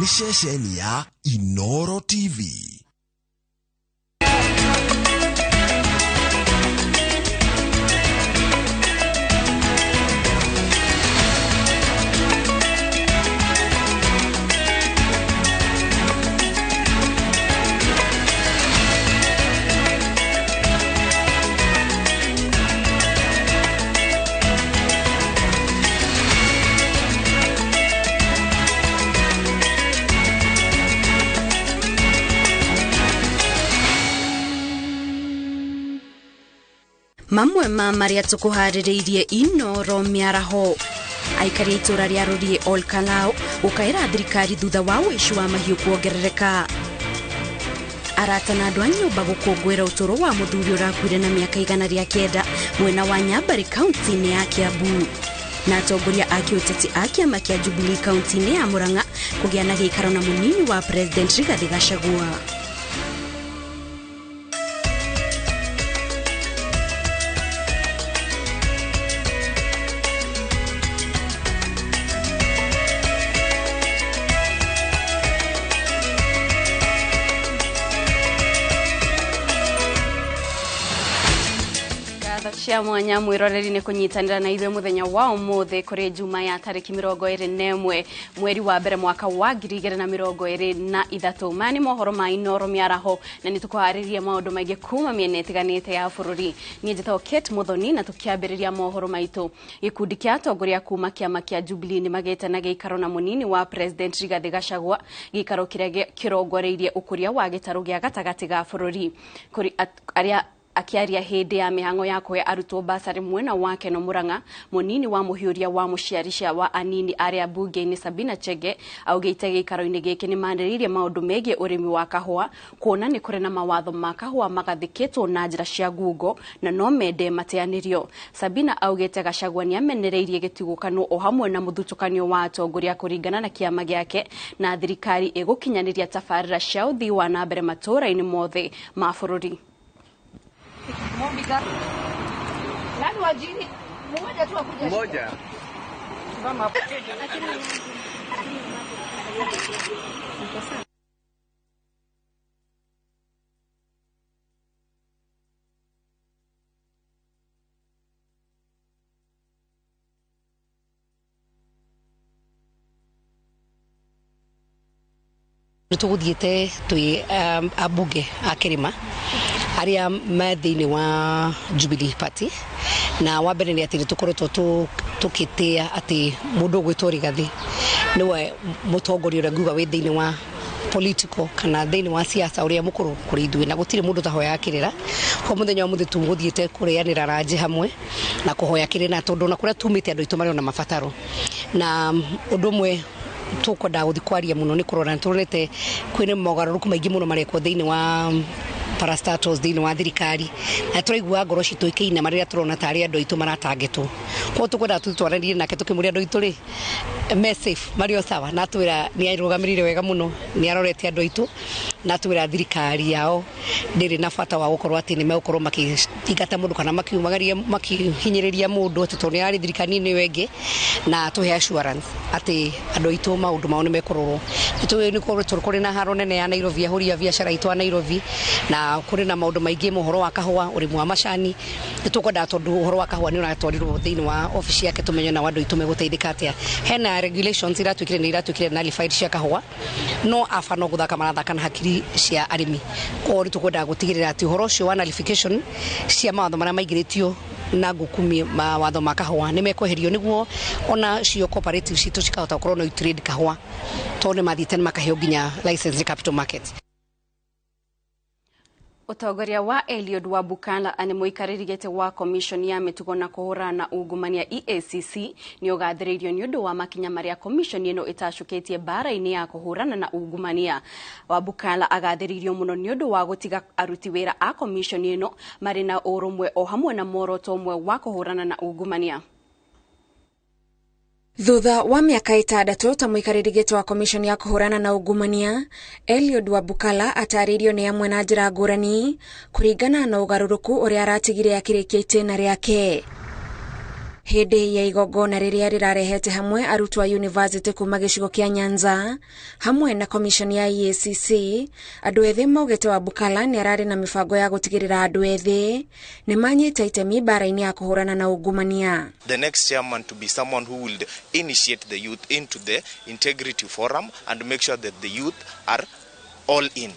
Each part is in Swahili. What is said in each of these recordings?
ni ceceni ya Inoro TV. Mamwe maria tukuhaririirie Inoro miaraho aikari itura ria Ruri Olkalao ukaira thirikari thutha wa wici wa mahiu kuongerereka. Arata na andu a nyumba gukungwira uturo wa muthuri urakuire na miaka 109 mwena wa Nyambari kaunti-ini ya Kiambu. Na atongoria a kiuteti a kiama kia Jubilee kaunti-ini ya Murang'a kugia na giikaro na munini wa President Rigathi Gachagua. Cia mwanya mwiroreri ni kunyitanira na ithuĩ muthenya wa umuthi kuri juma ya tariki 21 mweri wa mbere mwaka wa 2023 mani mohoro ma Inoro miaraho na nitukwariria maundu maingi kuma miena itiganite ya bururi. Ni njito Kate Muthoni na tukiambiriria mohoro maitu. Gikundi kia atongoria kuma kiama kia Jubilee ni magete na giikaro na munini wa President Rigathi Gachagua, giikaro kiria kirongoreirie ukuria wa gitaru gia gatagati ga bururi kuri aria akiaria hindi ya mihango ya kuhe arutwo basari mwena wake no Murang'a. Munini wa muhiuria wa muciarisha wa anini aria bunge-ini Sabina Chege augite giikaro-ini giki ni mandiririe maundu megie urimi wa kahua, kuona ni kuri na mawatho ma kahua magathikitwo na njira cia ngungo na no mende mateanirio. Sabina augite Gachagua ni amenereirie gitigukano o hamwe na muthutukanio wa atongoria kuringana na kiama giake na thirikari igukinyaniria tabarira cia uthii wa na mbere matura-ini mothe ma bururi. Nani wajini? Mmoja tu akuja. Mmoja. Mama hapo. Tuguthiete twi abunge a Kirima aria mathini wa Jubilee Party na wambere ni ati tukoretwo tukitia ati mundu gwitwo Rigathi niwe mutongoria ura nguga wi thini wa political kana thini wa siasa uria mukuru kuri ithuĩ na gutire mundu tahoya kirira kwa muthenya wa muthi tuguthiete kurianira ranji hamwe na kuhoya kirina tondu na kuria tumite andu itu mari na mabataro na undu mwe tukwenda guthi kwaria muno ni kurora turonete kwine mogaruruku maingi muno marekwo thini wa parastatus thini wa thirikari na turaigua ngoro citu ikiina maria turona tari andu itu maratangetwo kwa tukwenda tutwaranirie nake tukimuria andu itu ri safe mario sawa na twira ni airugamirire wega muno ni arorete andu itu na twira thirikari yao ndiri na bata wa gukorwo ati ni megukorwo makingata mundu kana makiumagaria makihinyiriria mundu tondu ni ari thirikari ni wengi na tuhe assurance ati andu itu maundu mao ni mekororwo tuwe ni korwo turukuri na haro nene ya Nairobi ahuria biashara itu Nairobi na kuri na maundu maingi muhoro wa kahua urimu wa macani tukwenda tondu uhoro wa kahua ni uratwarirwo thini wa office yake tumenyo na wandu itu meguteithika atia hena regulations iratwikire ni iratwikire na nullified cia kahua no afano guthaka marathaka na hakiri cia arimi ko ri tukwenda gutigirira ati uhoro cio wa nullification cia mawatho maria maigiritio na gukumi mawatho ma kahua ni mekweherio niguo ona cio cooperatives citu cikahota gukorwo no trade kahua tondu mathite makaheo nginya license capital market. Utongoria wa Eliud wa Bukala ani muikaririgete wa commission ya mitugo na kuhurana ungumania EACC ni ugathiririo ni undu wa makinya maria commission ino itashuketie bara-ini ya kuhurana na ungumania. Wa Bukala agathiririo muno ni undu wa gutiga aruti wira a commission ino marina urumwe o hamwe na moroto mwe wa kuhurana na ungumania. Thutha wa miaka 6 ta muikaririgete wa commission ya kuhurana na ungumania, Eliud wa Bukala ataririo ni amwe na njira ngurani kuringana na ugaruruku uria aratigire akirikia itena riake. Hede ya igogona riria rirarehete hamwe arutwo a university kuma gicigo kia Nyanza hamwe na commission ya EACC. Andu ethi maugete Wabukala ni arari na mifango ya gutigirira andu ethi ni manyita itemi bara-ini ya kuhurana na ungumania. The next chairman to be someone who will initiate the youth into the integrity forum and make sure that the youth are all in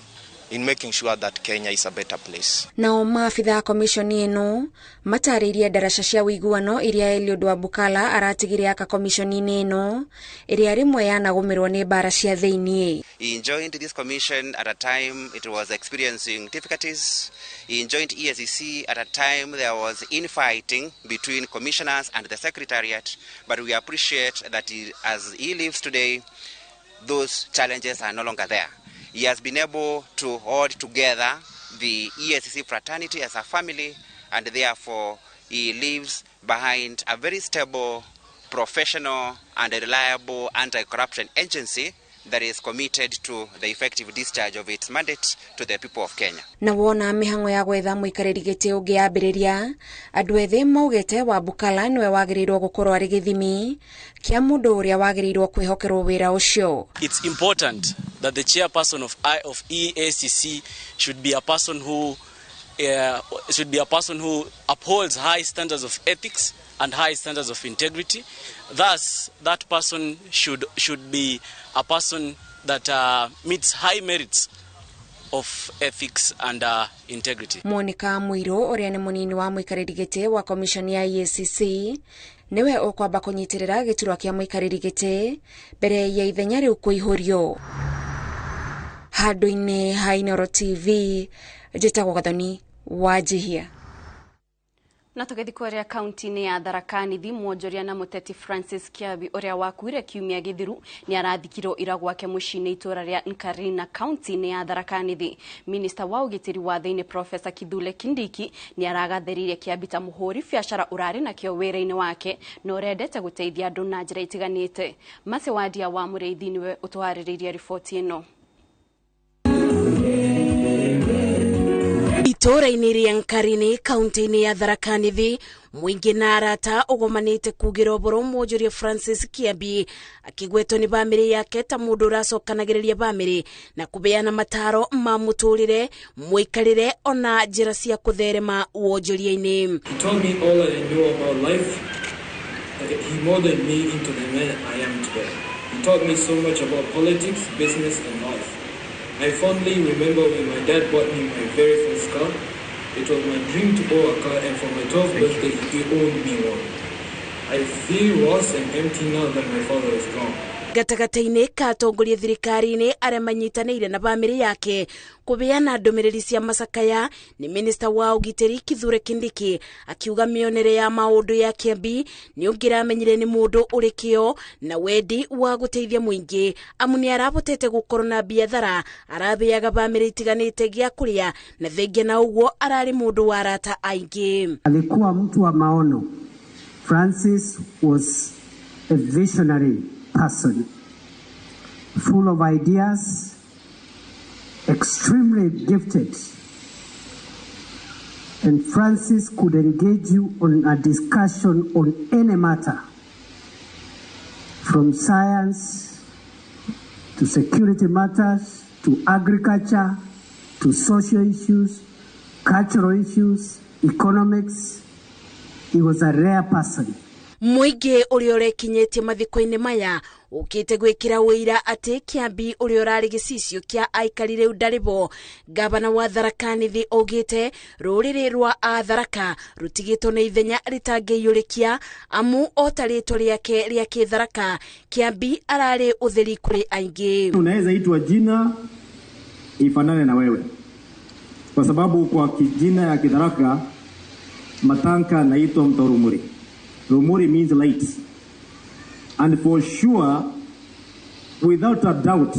making sure that Kenya is a better place. Nao maafitha commission ino mataririe darasha cia wiguano iria Eliud Wabukala aratigire aka commission ino iria rimwe yanagumirwo ni bara cia thiini. He joined this commission at a time it was experiencing difficulties. He joined EACC at a time there was infighting between commissioners and the secretariat, but we appreciate that as he lives today, those challenges are no longer there. He has been able to hold together the EACC fraternity as a family, and therefore he leaves behind a very stable, professional and reliable anti-corruption agency that is committed to the effective discharge of its mandate to the people of Kenya. Na wona mihango ya gwetha muikariri giti ungi yambiriria, andu ethi maugete Wabukala niwe wagirirwo gukorwo ari githimi kia mundu uria wagirirwo kwihokerwo wira ucio. It's important that the chairperson of EACC should be a person who upholds high standards of ethics and high standards of integrity. Thus, that person should be a person that meets high merits of ethics and integrity. Monica Mwiro uria ni munini wa muikariri giti wa commission ya EACC niwe ukwamba kunyitirira giturwa kia muikariri giti mbere ya ithenya riu kuihurio. Handu-ini ha Inooro TV, njitagwo Gathoni Wanjihia. Na tugithikoria kaunti-ini ya Tharaka Nithi, mwonjoria na muteti Francis Kiabi uria wakuire kiumia githiru ni arathikirwo ira gwake muciĩ-inĩ itura ria Nkarina kaunti-ini ya Tharaka Nithi. Minister wa ugitiri wa thiini Professor Kithure Kindiki ni aragatheririe Kiabi ta muhuri biacara urari na kio wira-ini wake no rendete guteithia andu na njira itiganite. Mase Wadia wa Mureithi niwe utwariririe riboti ino. Itora-ini ria Nkarini kaunti-ini ya Tharaka Nithi, mwingi na arata ugomanite kugira uboro mwonjoria Francis Kiabi akigwetwo ni bamiri yake ta mundu uracokanagiriria bamiri na kubeana mataro ma muturire muikarire ona njira cia kutherema wonjoria-ini. He told me all I knew about life. He molded me into the man I am today. He taught me so much about politics, business and life. I fondly remember when my dad bought me my very first car. It was my dream to own a car, and for my 12th birthday, he owned me one. I feel lost and empty now that my father is gone. Gatagata-ini ka atongoria thirikari-ini aria manyitanĩire na bamĩrĩ yake kubeana ndũmĩrĩri cia macakaya ni minister wa ugitiri Kithure Kindiki akiuga mĩonere ya maũndũ ya Kiabi ni ũngĩramenyire ni mũndũ ũrĩ kĩo na wendi wa guteithia mũingĩ amu ni arabotete gukorwo na biathara arabeaga bamĩrĩ itiganĩte gĩa kũrĩa na thengia na ũguo ararĩ mũndũ wa arata aingĩ. Alikuwa mtu wa maono. Francis was a visionary person, full of ideas, extremely gifted, and Francis could engage you on a discussion on any matter, from science to security matters to agriculture to social issues, cultural issues, economics. He was a rare person. Muingi uria urekinyetie mathiko-ini maya ukite gwikira wira ati Kiabi uria urari gicicio kia aikari riu ndaribo. Gavana wa Tharaka Nithi ugite ruriri rwa Tharaka rutigitwo na ithenya ritangiyurikia amu otaritwo riake ria Kitharaka Kiabi arari utheri kuri aingi. Unaweza itwa jina ifanane na wewe kwa sababu kwa kijina ya Kitharaka Matanka naitwa Mtorumuri. Rumuri means light. And for sure, without a doubt,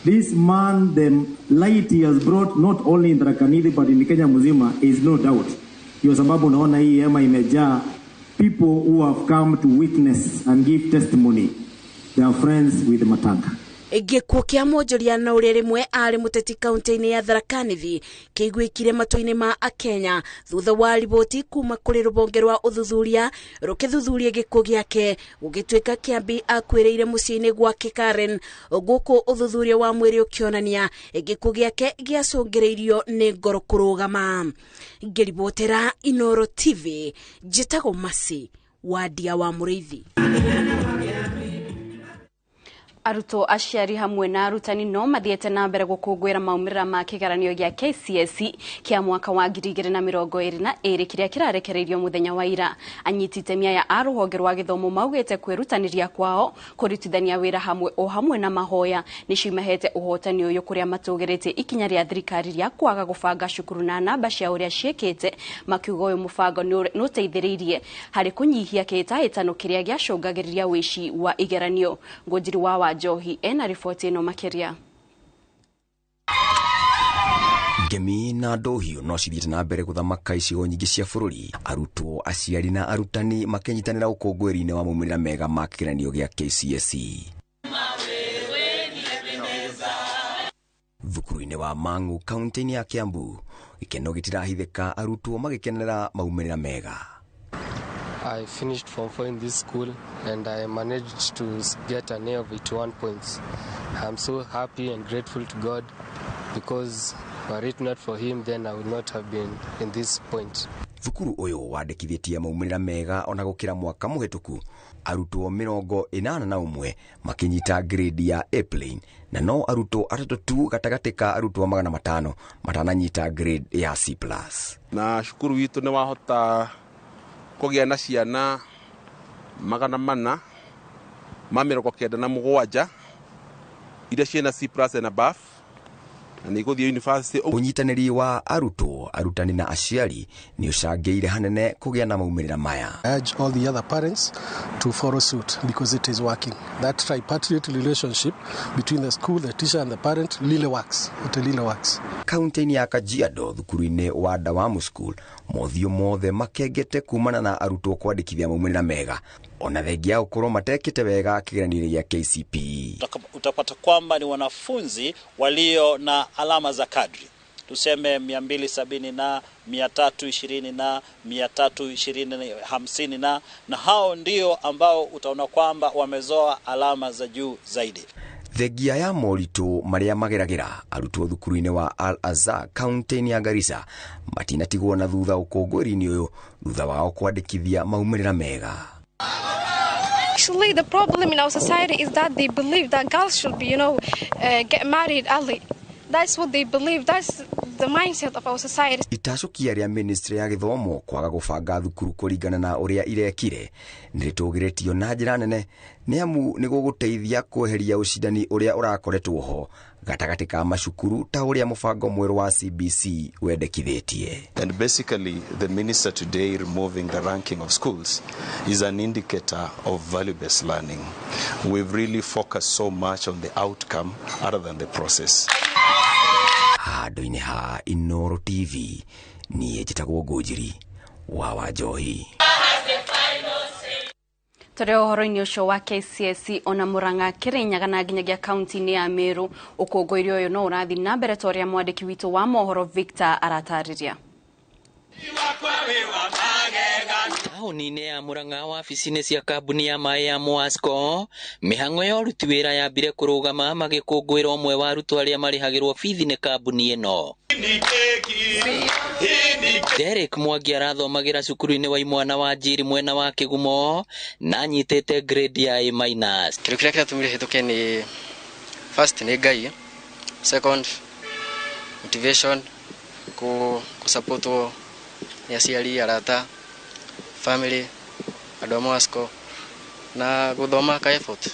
this man, the light he has brought not only in Tharaka Nithi but in Kenya mzima is no doubt. Kwa sababu naona hii hema imejaa people who have come to witness and give testimony. They are friends with Matanka. gikuo kia monjoria na uria rimwe ari muteti kaunti-ini ya Tharaka Nithi kiguikire matu-ini ma akenya thutha wa riboti kuma kuri rubonge rwa uthuthuria rukithuthuria gikuo giake gugituika kiambi akwireire muciĩ-ini gwake Karen guku uthuthuria wa mwiri ukionania gikuo giake giacungiriirio ni ngoro kurugama. Ngiribotera Inoro TV, njitagwo Masi Wadia wa Muriithi. Aruto aciari hamwe na arutani no mathiete na mbere gukungwira maumirira ma kigeranio gia KCSE kia mwaka wa 2022 kiria kirarekereirio muthenya wa ira. Anyiti itemi aya a ruhonge rwa githomo maugite kwirutaniria kwao kurutithania wira hamwe na mahoya nicio imahete uhotani uyu kuria matugirite ikinya ria thirikari ria kwaga gubanga cukuru na namba cia uria ciekete, makiuga uyu mubango nuteithiriirie hari kunyihia kitahitano kiria giacungagiriria wici wa igeranio. Ngojiri wa Johi ena ripoti ino makiria. Ngemi na ndohio no cithiĩte na mbere gũthamaka icigo nyingĩ cia bũrũri, arutwo, aciari na arutani makenyitanĩra ũkũngũĩri-inĩ wa maumĩrĩra mega ma kĩgeranio gĩa KCSE. Thukuru-inĩ wa Mang'u, kaunti-inĩ ya Kiambu, gĩkeno gĩtirahithĩka, arutwo magĩkenera maumĩrĩra mega. I finished Form 4 in this school and I managed to get an A of 81 points. I'm so happy and grateful to God because were it not for him then I would not have been in this point. Thukuru ũyũ wandĩkithĩtie maumĩrĩra mega ona gũkĩra mwaka mũhetũku, arutwo 81 makinyita grade ya A-plane na no arutwo atatũ tu gatagatĩ ka arutwo 500 matananyita grade ya C+. Na shukuru witũ nĩ wahota kũgĩa na ciana 497 iria ciena C+ and above na nĩgũthiĩ university. Ũnyitanĩri wa arutwo, arutani na aciari nĩ ũcangĩire hanene kũgĩa na maumĩrĩra maya. I urge all the other parents to follow suit because it is working. That tripartite relationship between the school, the teacher and the parent really works. It really works. Kaunti-inĩ ya Kajiado, thukuru-inĩ wa Dawamu School, mothiũ mothe makengete kumana na arutwo kwandĩkithia maumĩrĩra mega. Ona thengia gũkorwo matekĩte wega kĩgeranio-inĩ gĩa KCPE. Utapata kwamba ni wanafunzi walio na alama za kadri. Tuseme 270 na 320 na 350 na hao ndio ambao utaona kwamba wamezoa alama za juu zaidi. Thengia ya moritũ marĩa mageragĩra, arutwo thukuru-inĩ wa Al-Azhar kaunti-inĩ ya Garissa matinatigwo na thutha ũkũngũĩri-inĩ ũyũ thutha wao kwandĩkithia maumĩrĩra mega. Actually, the problem in our society is that they believe that girls should be, get married early. That's what they believe. That's the mindset of our society. Itacokia rĩa ministry ya gĩthomo kwaga gũbanga thukuru kũringana na ũrĩa irekire nĩrĩtũgĩrĩtio na njĩra nene nĩamu nĩgũgũteithia kweheria ũcindani ũrĩa ũrakoretwo ho gatagatĩ ka macukuru ta ũrĩa mũbango mwerũ wa CBC wendekithĩtie. And basically the minister today removing the ranking of schools is an indicator of value-based learning. We've really focused so much on the outcome other than the process. Handũ-inĩ ha Inoro TV niĩ njĩtagwo Ngũnjiri wa Njohi. Tore ũhoro-inĩ ũcio wa KCSE ona Murang'a, Kirinyaga na nginyagia kaunti-inĩ ya Meru, ũkũngũĩri ũyũ no ũrathi na mbere ta ũrĩa mwandĩki witũ wa mohoro Victor aratarĩria. Taũni-inĩ ya Murang'a, wabici-inĩ cia kambuni ya maĩ ya Mwasco, mĩhang'o ya ũruti wĩra yambire kũrũgama magĩkũngũĩra ũmwe wa arutwo arĩa marĩhagĩrwo bithi nĩ kambuni ĩno. Derek Mwangi arathomagĩra cukuru-inĩ wa Imwana wa Njiri mwena wa Kĩgumo na anyitĩte grade ya A-. Kĩndũ kĩrĩa kĩratũmire hĩtũke nĩ first nĩ Ngai, second motivation, kũsupportwo nĩ aciari, arata, family, andũ a Mwasco na gũthoma ka effort.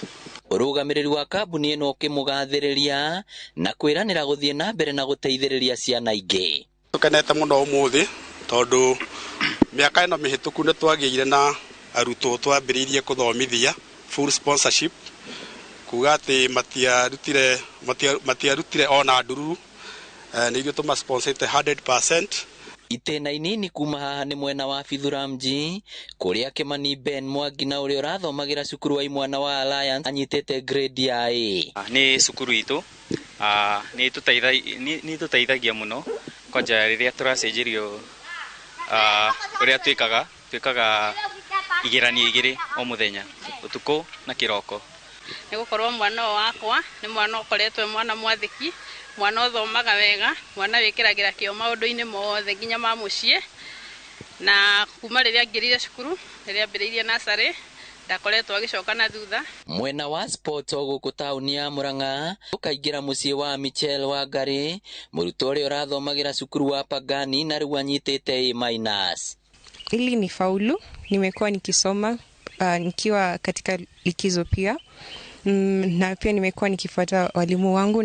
Ũrũgamĩrĩri wa kambuni ĩno ũkĩmũgathĩrĩria na kwĩranĩra gũthiĩ na mbere na gũteithĩrĩria ciana ingĩ. Tũkenete mũno ũmũthĩ tondũ mĩaka ĩno mĩhĩtũku nĩ twagĩire na arutwo twambĩrĩirie kũthomithia full sponsorship, kuga atĩ matiarutire ona ndururu, nĩ ithuĩ tũmasponsete 100%. Itena inini kuma haha nĩ mwena wa Fithuramji kuria Kimani Ben Mwangi na uria urathomagira cukuru wa imwana wa Alliance anyitete grade ya A. Ni cukuru itu ni tutaithagia muno kwanja riria turacenjerio uria twikaga igerani igiri o muthenya utuku na kiroko. Ni gukorwo mwana wakwa ni mwana ukoretwe mwana mwathiki, mwana uthomaga wega, mwana wikiragira kio maundu-ini mothe nginya ma mucii, na kuma riria ngirire cukuru riria mbiriirie nasari ndakoretwo agicoka na thutha. Mwena wa sports guku tauni ya Murang'a ukaingira mucii wa Michel wa Ngari, murutwo uria urathomagira cukuru wa Pagani na riu anyitite A-. Ili ni faulu, nimekuwa nikisoma nikiwa katika likizo pia. Na pia nimekuwa nikifuata walimu wangu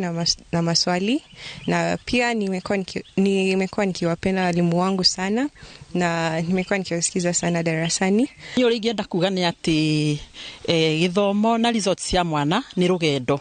na maswali, na pia nimekuwa nikiwapenda walimu wangu sana, na nimekuwa nikiwasikiza sana darasani. Yo rigienda kuga ni ati githomo na results ya mwana ni rugendo,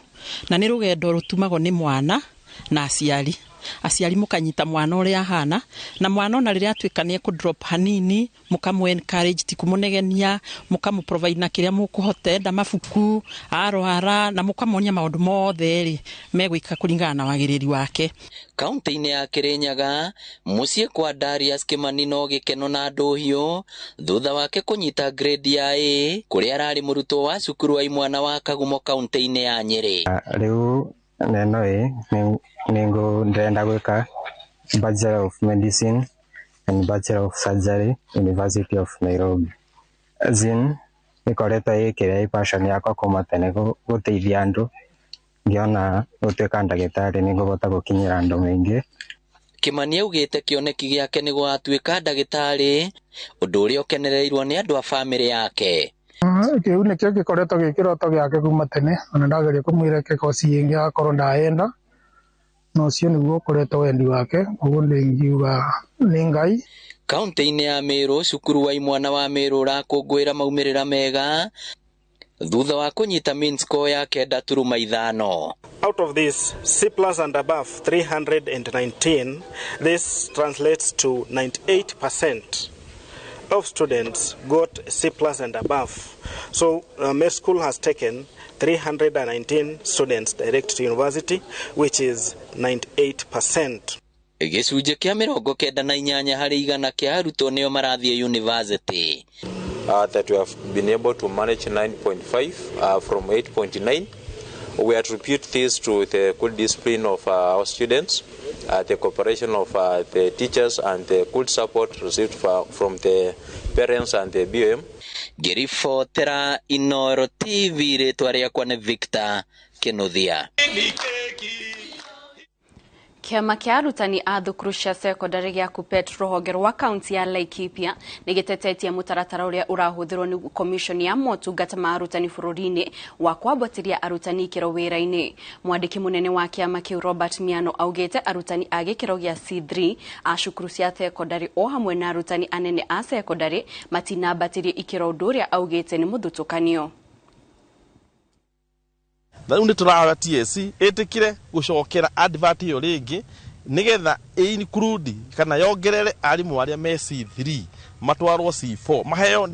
na ni rugendo rutumagwo ni mwana na aciari mukanyita mwana uria hana, na mwana ona riria atwika ni ku drop hanini mukamu encourage ti kumunegenia, mukamu provide na kiria mukuhote nda mafuku arwara, na mukamonia maundu mothe ri megwika kuringana na wagiriri wake. Kaunti-ini ya Kirinyaga mucii kwa Darius Kimani no gikeno na nduhio thutha wake kunyita grade ya A kuria arari murutwo wa cukuru wa imwana wa Kagumo kaunti-ini ya Nyeri. Riu neno ningo ndenda gwika Bachelor of Medicine and Bachelor of Surgery, University of Nairobi. Azin nikoretwo ikiria passion yakwa kuma tene guteithia andu, ngiona gutwika ndagitari ninguvota gukinyira andu maingi. Kimani augite kioneki giake ni gwatuika ndagitari, undu uria ukenereirwo ni andu a family yake. Kiu nikio gikoretwo gikiroto giake kuma tene, ona ndageria kumwira kosi ingi akorwo ndaenda, no cio niguo ukoretwo wendi wake, uguo ndingiuga ni Ngai. Kaunti-ini ya Meru cukuru wa imwana wa Meru urakungwira maumirira mega thutha wa kunyita mean score ya 9.5. Out of this C+ and above 319, this translates to 98% of students got C+ and above. So Meru school has taken 319 students direct to university, which is 98%. Gicunji kia 98 hari igana kia arutwo nio marathie university. That we have been able to manage 9.5 from 8.9. We attribute this to the good discipline of our students, the cooperation of the teachers, and the good support received from the parents and the BOM. Girifotera Inoro TV ritwa riakwa ni Victor Kinuthia. Kiama kia arutani a thukuru cia secondary gia KUPPET ruhonge rwa kaunti ya Laikipia nigitetetie mutaratara uria urahuthirwo ni commission ya motungata ma arutani bururi-ini wa kwambatĩria arutani kiro wira-ini. Mwandiki munene wa kiama kiu Robert Miano augite arutani a gikiro gia C3 a cukuru cia secondary o hamwe na arutani anene a secondary matinambatirie ikiro undu uria augite ni muthutukanio. Na undi turahoya TSC itikire gucokera advert yo ringi nigetha include kana yongerere arimu aria me C3 matwarwo C4 maheo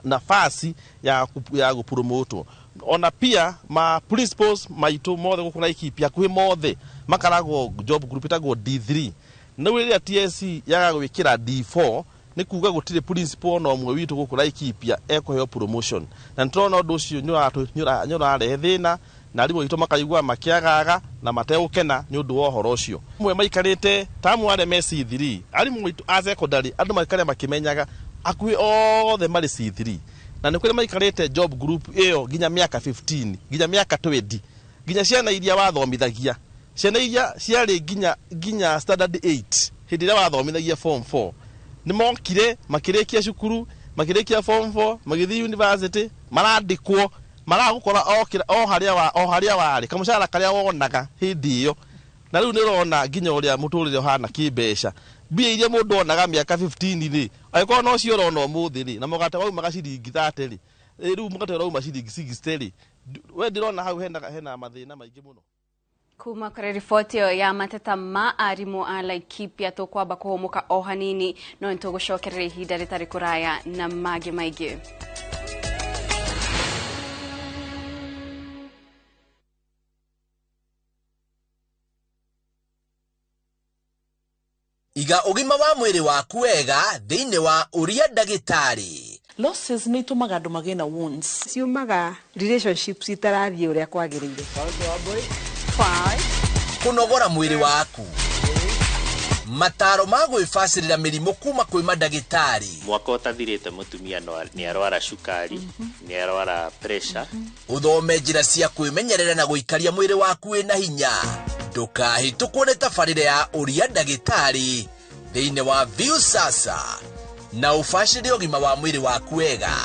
nafasi ya gupromote. Ona pia ma principals maitu mothe gukura Laikipia kwi mothe makaragwo job group itagwo D3. Na wiria TSC yaga gwikira D4 ni kuga gutire principal no mwe witu gukura Laikipia ekuheo promotion. Na ntrona undu ucio nyura thina na ribo ito makaigwa makiagaga na mategukena ni undu wa horo ucio. Mwe maikarite tamu are Messi 3 arimu itu a secondary andu maikare makimenyaga akui othe mari C3 na nikuri maikarite job group iyo ginya miaka 15 ginya miaka 20 ginya ciana iria wathomithagia ciana iria ciari ginya standard 8 hindi ria wathomithagia form 4 ni mokire makirikia cukuru makirikia form 4 magithi university marandikwo maragukora o haria wari kamucara karia wonaga hindi iyo na riu nirona ginya uria muturire hana kibesha bia iria mundu onaga miaka 15 ri aiko no cio rona umuthi ri na mugate wau magaciringi 30 ri riu mugate wau maciringi 60 ri we ndirona hau hena mathina maingi muno. Kuma kare riboti ya mateta ma arimu a Laikipia tukwamba kuhomuka o hanini no nitugucokerera ihinda ritari kuraya na magi maigi. Iga ugima wa mwiri waku wega thiini wa uria ndagitari. Losses ni tumaga andu magina wounds. Siumaga relationships itarathie uria kwagirire. Kunogora mwiri waku. Mataro ma gwifacirira mirimu kuma kwi mandagitari. Mwaka utathirite mutumia ni arwara shukari, ni arwara pressure. Uthome njira cia kwimenyerera na guikaria mwiri waku wina hinya. Ndukahitũkwo nĩ tabarĩra ya ũria ndagĩtarĩ thĩinĩ wa View Sasa na ũbacĩrĩre ũgima wa mwĩrĩ waku wega.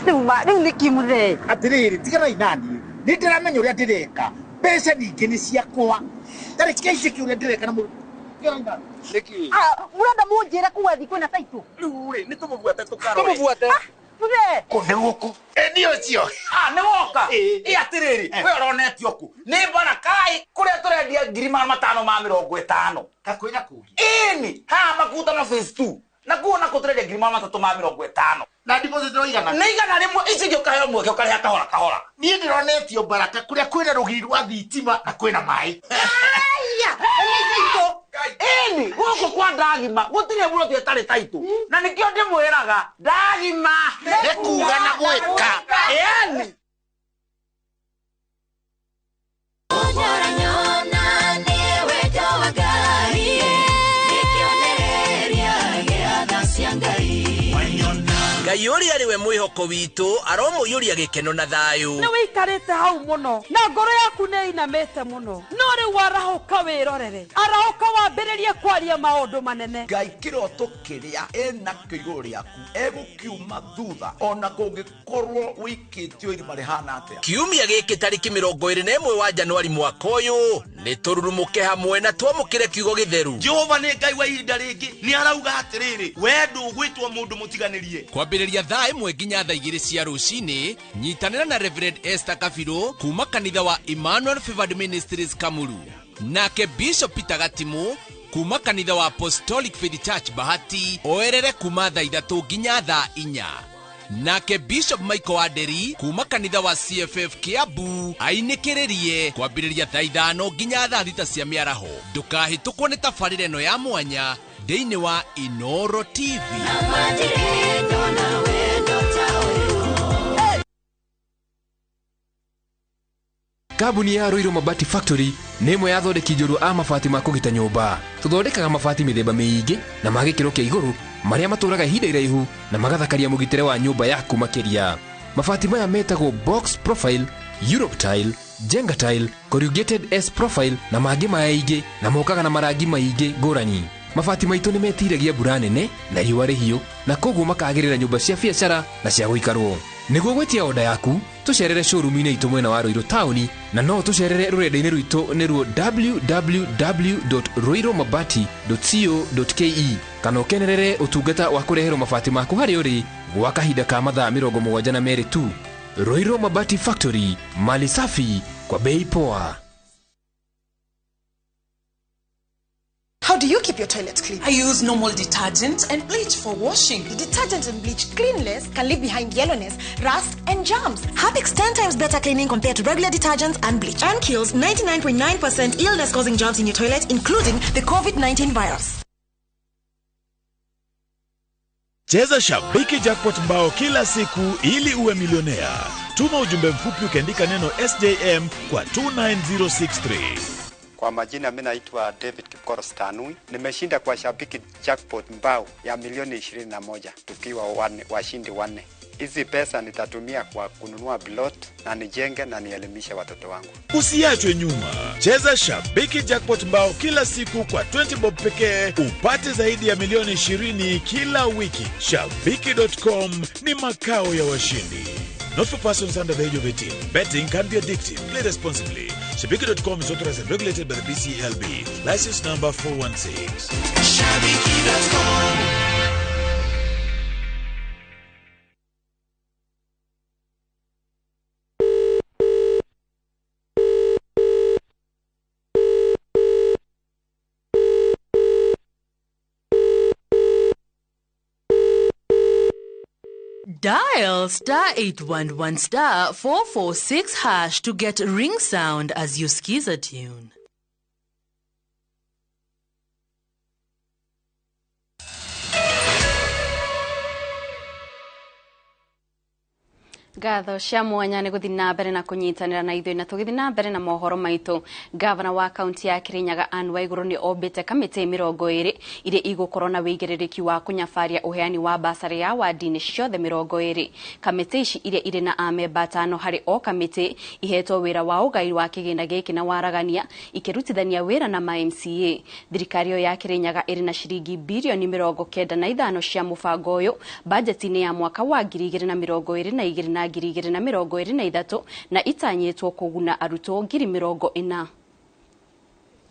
Rĩu nĩ kimũthee atĩrĩrĩ tigana inani nĩ ndĩramenya ũrĩa ndĩreka mbeca ningĩ nĩ ciakwa tarĩ kĩici ũrĩa ndĩreka na mũrenda mũnjĩre kuwa thikũ na taitũ rĩu rĩ nĩ tũmũbuate tũkarore Kone gũkũ. Nĩ ũcio. Nĩ woka. Atĩrĩrĩ, we ũronetio ku. Nĩ Barakai kũrĩa tũrendia 550. Kakwĩna kũgi. Ĩni, ha makuta na phase 2. Na kuona kũtũrendia 350. Na deposit ũigana. Nĩ igana rĩmwe ici gĩũkahe mweke ũkareha kahora. Niĩ ndĩronetio Baraka kũrĩa kwĩna rũgiri rwa thitima na kwĩna maĩ. Eni, gũkũ kwa ndagima gũtirĩ mũndũ ũtarĩ taitũ na nĩkĩo ndĩmwĩraga ndagima nĩ kuga na gwĩka. Eni Ngai ũrĩa arĩ we mwĩhoko witũ aromũiyũria gĩkeno na thayũ. Nĩ wĩikarĩte hau mũno na ngoro yaku nĩ inamĩte mũno no rĩu warahũka wĩrorere arahũka wambĩrĩrie kwaria maũndũ manene. Ngai kĩroto kĩrĩa enakĩo igũrũ rĩaku egũkiuma thutha ona kũngĩkorwo wĩikĩtio irima rĩhana atĩa. Kiumia gĩkĩ tarĩki 21 wa Januari mwaka ũyũ nĩ tũrurumũke hamwe na twamũkĩre kiugo gĩtheru. Jehova nĩ Ngai wa ihinda rĩngĩ nĩ arauga atĩrĩrĩ we ndũgwĩtwo mũndũ mũtiganĩrie. Kwambĩrĩria thaa 1 nginya thaa 2 cia rũcinĩ nyitanĩra na Reverend Esther Kabiro kuma kanitha wa Emmanuel Favored Ministries Kamuru, nake Bishop Peter Gatimu kuma kanitha wa Apostolic Faith Church Bahati oerere kuma thaa 3 nginya thaa 4, nake Bishop Michael Aderi kuma kanitha wa CFF Kiambu ainĩkĩrĩrie kwambĩrĩria thaa 5 nginya thaa 6 cia mĩaraho. Ndũkahĩtũkwo nĩ tabarĩra ĩno ya mwanya thĩinĩ wa Inoro TV. Kambuni ya Roiro Mabati Factory nĩ ĩmwe ya thondeki njũru a mabati ma kũgita nyũmba. Tũthondekaga mabati mĩthemba mĩingĩ na ma gĩkĩro kĩa igũrũ marĩa matũraga ihinda iraihu na magathakaria mũgitĩre wa nyũmba yaku makĩria. Mabati maya metagwo box profile, Europe tile, Jenga tile, corrugated S profile na mangĩ maingĩ na mokaga na marangi maingĩ ngũrani. Mabati maitũ nĩ metiragia mbura nene na riũa rĩhiũ na koguo makagĩrĩra nyũmba cia biacara na cia gũikarwo. Nĩguo gwetia oda yaku tucerere showroom-inĩ itũ mwena wa Roiro Town na no tucerere rũrenda-inĩ rwitũ nĩruo www.roiromabati.co.ke kana ũkenerere ũtungata wa kũreherwo mabati maku harĩa ũrĩ gwa kahinda ka mathaa 72 tu. Roiro Mabati Factory, mali safi kwa bei poa. How do you keep your toilets clean? I use normal detergent and bleach for washing. The detergent and bleach cleanless can leave behind yellowness, rust, and germs. Harpic's 10 times better cleaning compared to regular detergents and bleach and kills 99.9% illness-causing germs in your toilet, including the COVID-19 virus. Cheza Shabiki Jackpot mbao kila siku ili uwe milionea. Tuma ujumbe mfupi ukiandika neno SJM kwa 29063. Kwa majina mimi naitwa David Kipkoros Tanui. Nimeshinda kwa Shabiki Jackpot mbao ya milioni 21 tukiwa washindi 4. Hizi pesa nitatumia kwa kununua plot na nijenge na nielimishe watoto wangu. Usiachwe nyuma. Cheza Shabiki Jackpot mbao kila siku kwa 20 bob pekee upate zaidi ya milioni 20 kila wiki. Shabiki.com ni makao ya washindi. Not for persons under the age of 18. Betting can be addictive. Play responsibly. Shabiki.com is authorized and regulated by the BCLB. License number 416. Shabiki.com. Dial *811*446# to get ring sound as you skiza tune. Gatho cia mwanya nĩ gũthiĩ na mbere na kũnyitanĩra na ithuĩ na tũgĩthiĩ na mbere na mohoro maitũ. Gavana wa kaunti ya Kirinyaga Anne Waigũrũ nĩ ombĩte kamĩtĩ 20 iria igũkorwo na wĩigĩrĩrĩki wa kũnyabaria ũheani wa basarĩ ya wadi-inĩ ciothe 20. Kamĩtĩ ici iria irĩ na amemba 5 harĩ o kamĩtĩ ihetwo wĩra wa ũgai wa kĩgĩna gĩkĩ na waragania ikĩrutithania wĩra na MCA. Thirikari ĩyo ya Kirinyaga ĩrĩ na ciringi bilioni 95 cia mũbango ũyũ bajeti-inĩ ya mwaka wa 2022 na 2023 na itanyĩtwo kũguna arutwo 40,000.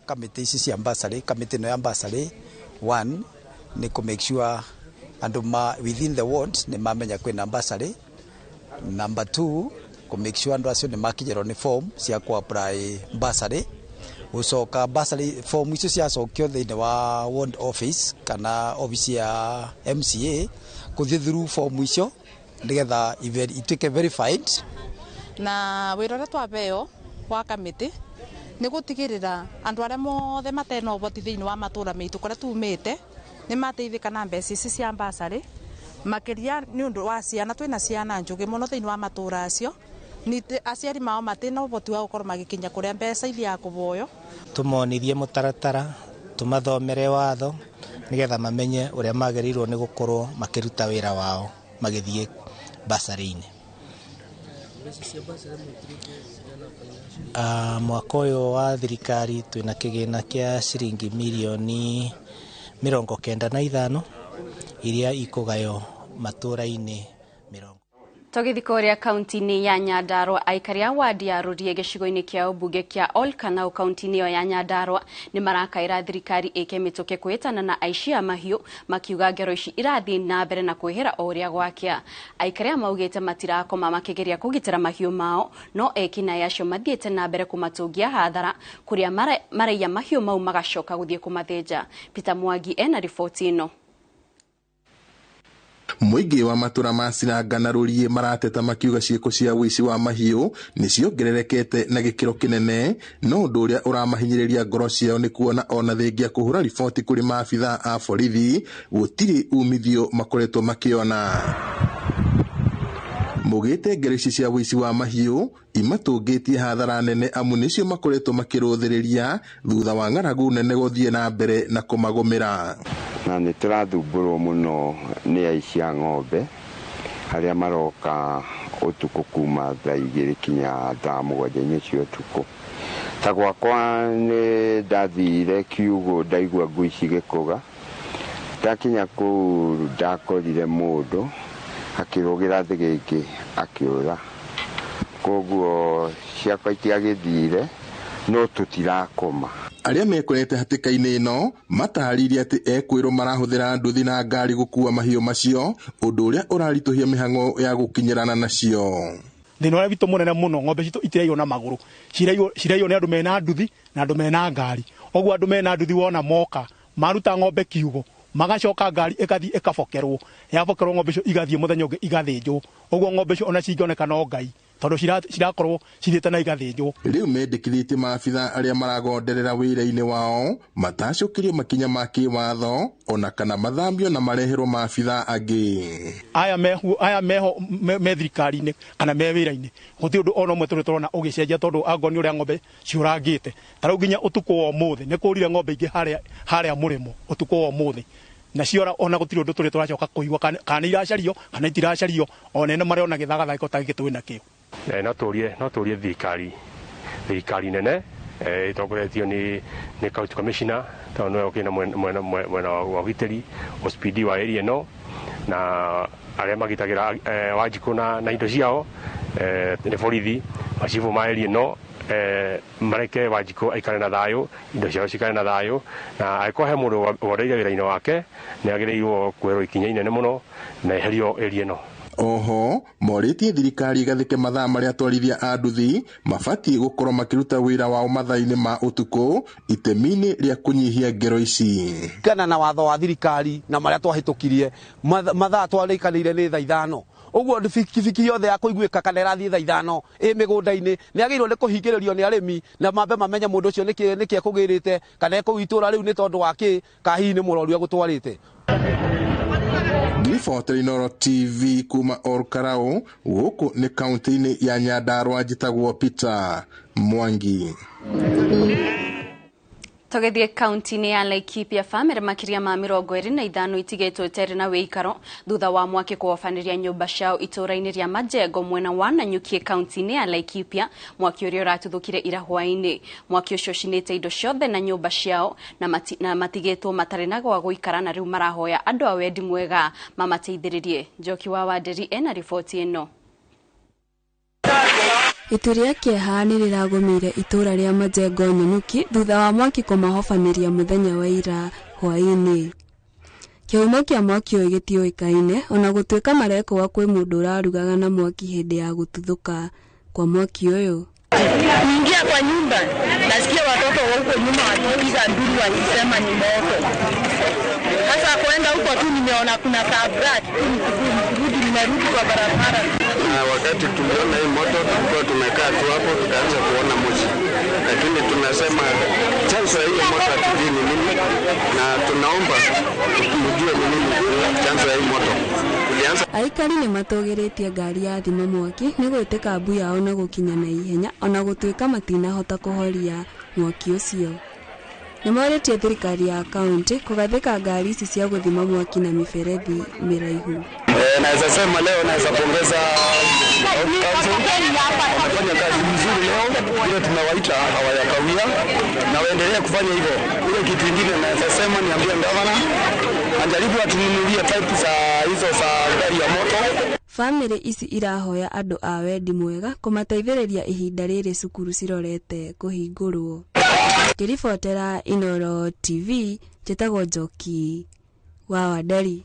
Kamĩtĩ ici cia basarĩ, kamĩtĩ ĩno ya basarĩ 1 nĩ ku make sure andũ within the ward nĩ mamenya kwĩna basarĩ. Number 2 ku make sure andũ acio nĩ makinyĩrwo nĩ form cia ku apply basarĩ. Gũcoka basarĩ form icio ciacokio thĩinĩ wa ward office kana office ya MCA kũthiĩ through form icio nigetha ituĩke verified. Na wĩra ũrĩa twabeo wa kamĩtĩ nĩ gũtigĩrĩra andũ arĩa mothe matena ũhoti thĩinĩ wa matũũra maitũ kũrĩa tumĩte nĩ mateithĩka na mbeca ici cia basarĩ, makĩria nĩ ũndũ wa ciana. Twĩna ciana njũgĩ mũno thĩinĩ wa matũũra acio, aciari mao matena ũhoti wa gũkorwo magĩkinya kũrĩa mbeca ithiaga kũboyo. Tũmonithie mũtaratara, tũmathomere watho nigetha mamenye ũrĩa magĩrĩirwo nĩ gũkorwo makĩruta wĩra wao magĩthiĩ basarĩ-inĩ. Mwaka ũyũ wa thirikari twĩna kĩgĩna kĩa ciringi milioni 95 iria ikũgayo matũũra-inĩ 10. Tũgĩthiĩ kũrĩa kaunti-inĩ ya Nyandarua, aikari a wadi ya Rũrie gĩcigo-inĩ kĩa ũmbunge kĩa Olkanau kaunti-inĩ ĩyo ya Nyandarua nĩ marakaĩra thirikari ĩke mĩtũkĩ kwĩtana na aici a mahiũ, makiuga ngero ici irathiĩ na mbere na kwĩhĩra o ũrĩa gwakĩa. Aikari maugĩte matirakoma makĩgeria kũgitĩra mahiũ mao, no ekinaĩ acio mathiĩte na mbere kũmatũngia hathara kũrĩa maraiya mahiũ mau magacoka gũthiĩ kũmathĩnja. Peter Mwangi ena riboti ĩno. Mũingĩ wa matũra ma Ciranga na Rũrie marateta makiuga ciĩko cia ũici wa mahiũ nĩ ciongererekete na gĩkĩro kĩnene, no ũndũ ũrĩa ũramahinyĩrĩria ngoro ciao nĩ kuona ona thengia kũhũra riboti kũrĩ maabitha a borithi gũtirĩ umithio makoretwo makĩona. Mugĩte ngero ici cia ũici wa mahiũ imatũngĩtie hathara nene amu nĩcio makoretwo makĩrũthĩrĩria thutha wa ng'aragu nene gũthiĩ na mbere na kũmagũmĩra. Na nĩ tũrathumbũrwo mũno nĩ aici a ng'ombe arĩa maroka ũtukũ kuma thaa 2 kinya thaa 7 cia ũtukũ. Ta gwakwa nĩ ndathire kiugũ ndaigua ngui cigĩkũga, ndakinya kũu ndakorire mũndũ akĩrũgĩra thĩgĩngĩ akĩũra, koguo ciakwa itiagĩthire no tũtirakoma. Arĩa mekorete hatĩka-inĩ ĩno mataririe atĩ ekwĩrwo marahũthĩra nduthi na ngari gũkua mahiũ macio, ũndũ ũrĩa ũraritũhia mĩhang'o ya gũkinyĩrana nacio. Thĩna ũrĩa witũ mũnene mũno, ng'ombe citũ itiraiywo na magũrũ, ciraiywo nĩ andũ mena nduthi na andũ mena ngari. Ũguo andũ mena nduthi wona moka maruta ng'ombe kiugũ, magacoka ngari ĩgathiĩ ĩkabokerwo, yabokerwo ng'ombe icio igathiĩ mũthenya ũngĩ igathĩnjwo. Ũguo ng'ombe icio ona cingĩoneka no Ngai, tondũ cirakorwo cithiĩte na igathĩnjwo. Rĩu mendĩkithĩtie maabitha arĩa maragonderera wĩra-inĩ wao matacũkĩrio makinya ma kĩwatho ona kana mathambio na mareherwo maabitha angĩ. Aya meho me thirikari-inĩ kana me wĩra-inĩ, gũtirĩ ũndũ ona ũmwe tũrona ũgĩcenjia, tondũ angoni ũrĩa ng'ombe ciũrangĩte. Tarĩu nginya ũtukũ wa ũmũthĩ nĩ kũrire ng'ombe ingĩ harĩa mũrĩmo ũtukũ wa ũmũthĩ, na ciora ona gũtirĩ ũndũ tũrĩ tũracoka kũigua kana iracario kana itiracario, ona ĩno marĩona gĩthagathagĩko ta gĩkĩ twĩ nakĩo. No tũrie thirikari nene itongoretio nĩ county commissioner, tondũ nĩwe ũkĩna mwena wa ũgitĩri OCPD wa area ĩno, na arĩa magitagĩra Wanjikũ na indo ciao nĩ borithi, macibu ma area ĩno mareke Wanjikũ aikare na thayũ, indo ciao cikare na thayũ, na angĩkorwo he mũndũ woreire wĩra-inĩ wake nĩ agĩrĩirwo kuoerwo ikinya inene mũno na eherio area ĩno. Oho morĩtie thirikari igathĩke mathaa marĩa atwarithia a nduthi mabatiĩ gũkorwo makĩruta wĩra wao mathaa-inĩ ma ũtukũ itemi-inĩ rĩa kũnyihia ngero ici. Kana na watho wa thirikari na marĩa twahĩtũkirie mathaa twarĩkanĩire nĩ thaa 5, uguo bikibiki yothe ya kuiguika kana irathie thaa ithano migunda-ini ni agirwo ni kuhingiririo ni arimi na mambe mamenye mundu ucio niki ekugirite kana ekuitura riu ni tondu waki kahi ni muroru agutwarite. Ngiriboteri Noro TV kuma Orkarao guku ni kaunti-ini ya Nyandarua njitagwo Peter Mwangi. Togethie kaunti-ini ya Laikipia family makiria ma 25 itigetwo tere na weikaro thutha wa mwaki kuofaniria nyumba ciao itura-ini ria Majengo mwena wa Nanyuki kaunti-ini ya Laikipia. Mwaki uria uratuthukire ira hwaini. Mwaki ucio cinite indo ciothe na nyumba ciao na matigetwo matari na gwa guikara na riu marahoya andu a wendi mwega mamateithiririe. Njoki wa Wanderi ena riboti ino. Ituria kieha ni riragumire itura ria Majengo Nanyuki thutha wa mwaki kumahofaniria muthenya wa ira hwaini. Kihumo kia mwaki uyu gitioikaine ona gutuika marekwa kwi mundu urarugaga na mwaki hindi ya gututhuka kwa mwaki uyu. Kuingia kwa nyumba nasikia watoto wa huko nyuma wakipiga nduru wakisema ni moto. Sasa kwenda huko tu nimeona kuna kabrat nimerudi kwa barabara. Wakati tuliona hii moto tulikuwa tumekaa tu hapo tukaanza kuona moshi, lakini tunasema chanzo ya hii moto hatujui ni nini, na tunaomba tujue ni nini chanzo ya hii moto. Aikari ni matogeretie ngari ya thima mwaki ni gwiteka mbu yao na gukinya na ihenya ona gutuika matinahota kuhoria mwaki ucio. Nimaretie thirikari ya kaunti kugathika ngari ici cia guthima mwaki na miferethi miraihu. Naweza sema leo naweza pongeza wamefanya kazi nzuri leo, ile tunawaita hawayakawia na waendelee kufanya hivyo. Ile kitu kingine naweza sema niambie gavana anjaribu atununulie type za hizo za gari ya moto. Family ici irahoya andu a wendi mwega kumateithiriria ihinda riri cukuru cirorete kuhingurwo. Ngiribotera Inoro TV njitagwo Njoki wa Wanderi.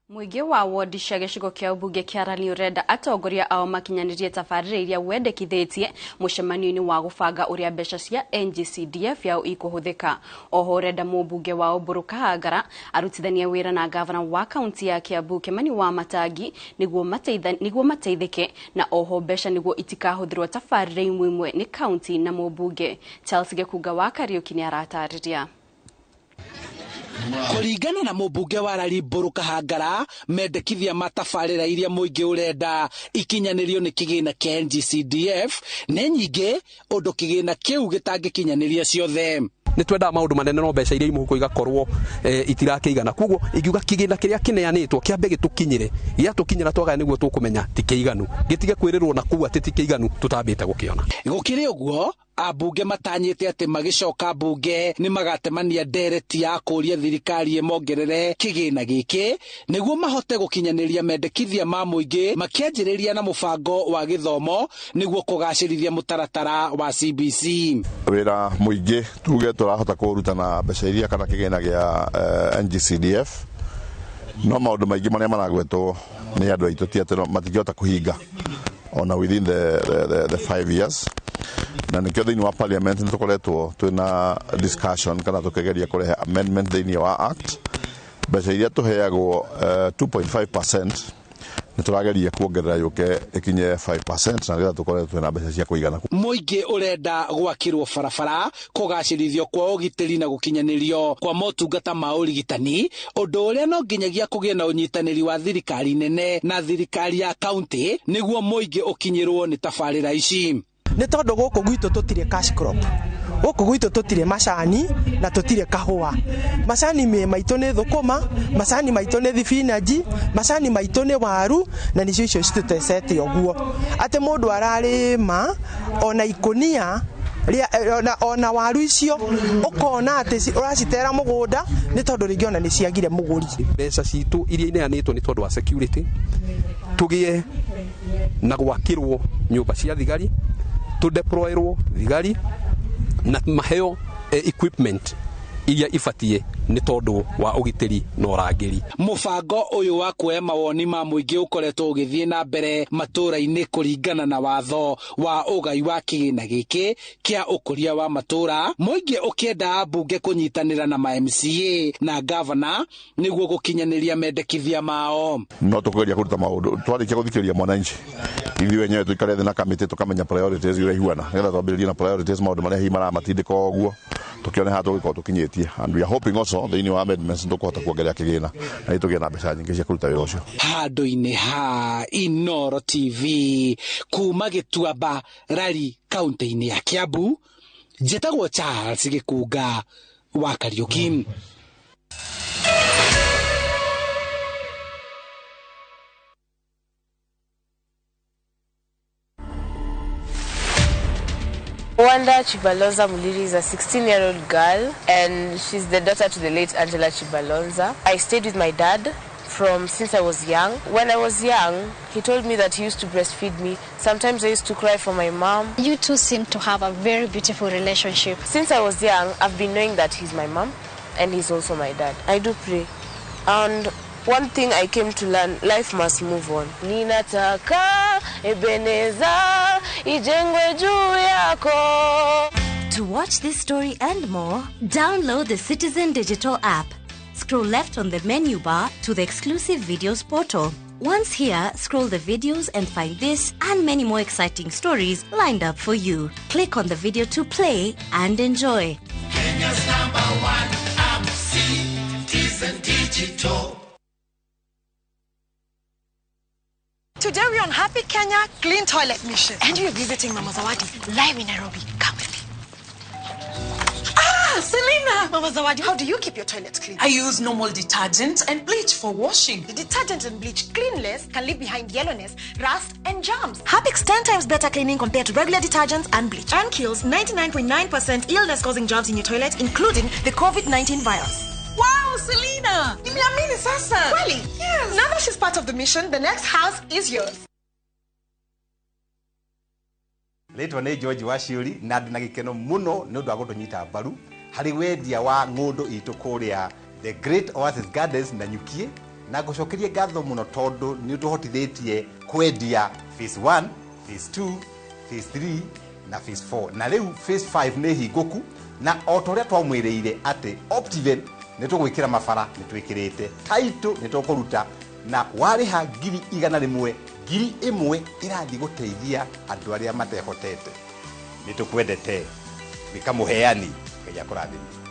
Muingi wa ward cia gicigo kia ubunge kia Rani urenda atongoria ao makinyanirie tabarĩra iria wendekithĩtie mũcemanio-inĩ wa gũbanga ũrĩa mbeca cia NGCDF yao ikuhũthĩka. Oho urenda mũmbunge wa Oburu Kahangara arutithania wĩra na gavana wa kaunti ya Kiambu Kimani wa Matangi niguo mateithĩke na oho mbeca niguo itikahũthĩrwo tabarĩra imwe nĩ kaunti na mũmbunge. Charles Gekuga wa Kariuki ni aratarĩria. Kuringana na mũmbunge wa Rari Oburu Kahangara mendekithia matabarĩra iria mũingĩ urenda ikinyanĩrio nĩ kĩgĩna kĩa NGCDF nĩ nyingĩ ũndũ kĩgĩna kĩu gĩtangĩkinyanĩria ciothe. Ni twenda maundu manene no mbeca iria imuhuko igakorwo itirakĩigana, kuguo ingiuga kĩgĩna kĩrĩa kĩneanĩtwo kĩambe gĩtukinyire gĩatukinyira twagaya nĩguo tũkũmenya ti kĩiganu, gĩtige kwĩrĩrwo na kuwa ti kĩiganu tutambĩte gũkĩona. Gũkĩrĩ ũguo abunge matanyĩte atĩ magicoka bunge nĩ magatemania ndereti ya kũria thirikari ĩmongerere kĩgĩna gĩkĩ nĩguo mahote gũkinyanĩria mendekithia ma mũingĩ makĩanjĩrĩria na mũbango wa gĩthomo nĩguo kũgacĩrithia mũtaratara wa CBC. Wĩra mũingĩ tuge tũrahota kũruta na mbeca iria kana kĩgĩna gĩa NGCDF, no maũndũ maingĩ marĩa maragwetwo nĩ andũ aitũ ti atĩ matingĩhota kũhinga ona within the 5 years. Na nikio thĩinĩ wa parliament nĩ tũkoretwo twĩna discussion kana tũkĩgeria kũrehe amendment thĩinĩ wa act. Mbeca iria tũheagwo 2.5% nĩ tũrageria kuongerera yũke ikinye 5% na nĩgetha tũkorwo twĩna mbeca cia kũigana. Mũingĩ ũrenda gwakĩrwo barabara, kũgacĩrithio kwa ũgitĩri na gũkinyanĩrio kwa motungata ma ũrigitani, ũndũ ũrĩa no nginyagia kũgĩa na ũnyitanĩri wa thirikari nene na thirikari ya kaunti nĩguo mũingĩ ũkinyĩrwo nĩ tabarĩra ici. Nĩ tondũ gũkũ gwitũ tũtirĩ cash crop, gũkũ gwitũ tũtirĩ macani na tũtirĩ kahũa. Macani maitũ nĩ thũkũma, macani maitũ nĩ thibinaji, macani maitũ nĩ waru na nĩcio icio citũtecete ũguo atĩ mũndũ ararĩma ona ikonia ona waru icio ukona atĩ uracitera mũgũnda nĩ tondũ rĩngĩ ona nĩ ciagire mũgũri. Mbeca citũ iria ineanĩtwo nĩ tondũ wa security, tũgĩe na gwakĩrwo nyũmba cia thigari, to deployerwo thigari na maheo equipment iria ibatie ni tondu wa ugitiri na urangiri. Mubango uyu wa kuoya mawoni ma muingi ukoretwo ugithie na mbere matura-ini kuringana na watho wa ugai wa kigina giki kia ukuria wa matura, muingi ukienda ambunge kunyitanira na ma MCA na governor niguo gukinyaniria mendekithia mao. No tukugeria kuruta maundu twarikia guthikiria mwananchi ithui wenyewe tuikare thina kamiti tukamenya priorities iria ihuana ngetha twambiririe na priorities maundu maria hi maramatindika uguo tukione ha tugikorwo tukinyĩtie, and we are hoping also thĩinĩ wa amendments tukuhota kuongerera kĩgĩna na nĩtũgĩe na mbeca nyingĩ cia kũruta wĩra ũcio. Handũ-inĩ ha Inoro TV kuma Gĩtuamba Rari kaunti-inĩ ya Kiambu, njĩtagwo Charles Gĩkunga wa Kariũki. Wanda Chibalonza Muliri is a 16-year-old girl, and she's the daughter to the late Angela Chibalonza. I stayed with my dad since I was young. When I was young, he told me that he used to breastfeed me. Sometimes I used to cry for my mom. You two seem to have a very beautiful relationship. Since I was young, I've been knowing that he's my mom and he's also my dad. I do pray. And one thing I came to learn, life must move on. Ninataka Ebeneza ijengwe juu yako. To watch this story and more, download the Citizen Digital app. Scroll left on the menu bar to the exclusive videos portal. Once here, scroll the videos and find this and many more exciting stories lined up for you. Click on the video to play and enjoy. Kenya's #1 app, Citizen Digital. Today we're on Happy Kenya Clean Toilet Mission. And we're visiting Mama Zawadi live in Nairobi. Come with me. Selena! Mama Zawadi, how do you keep your toilets clean? I use normal detergent and bleach for washing. The detergent and bleach cleanless can leave behind yellowness, rust, and germs. Harpic's 10 times better cleaning compared to regular detergents and bleach. And kills 99.9% illness-causing germs in your toilet, including the COVID-19 virus. Wow, Selena! Nimeamini sasa! Really? Yes. Now that she's part of the mission, the next house is yours. Letwa nĩ George Waciuri na ndĩ na gĩkeno mũno nĩ ũndũ wa gũtũnyita mbaru harĩ wendia wa ng'ũndũ itũ kũrĩa The Great Oasis Gardens na Nyukie, na ngũcokerie ngatho mũno tondũ nĩ ũtũhotithĩtie kwendia phase 1, phase 2, phase 3 na phase 4, na rĩu phase 5 nĩ hingũku, na o ũrĩa twamwĩrĩire atĩ Optiven nĩ tũgwĩkĩra mabara nĩ twĩkĩrĩte, Taito nĩ tũkũruta, na warĩha ngiri 100 ngiri 1 irathiĩ gũteithia andũ arĩa matehotete. Nĩ tũkwendete bikamũheani Ngai akũrathimie.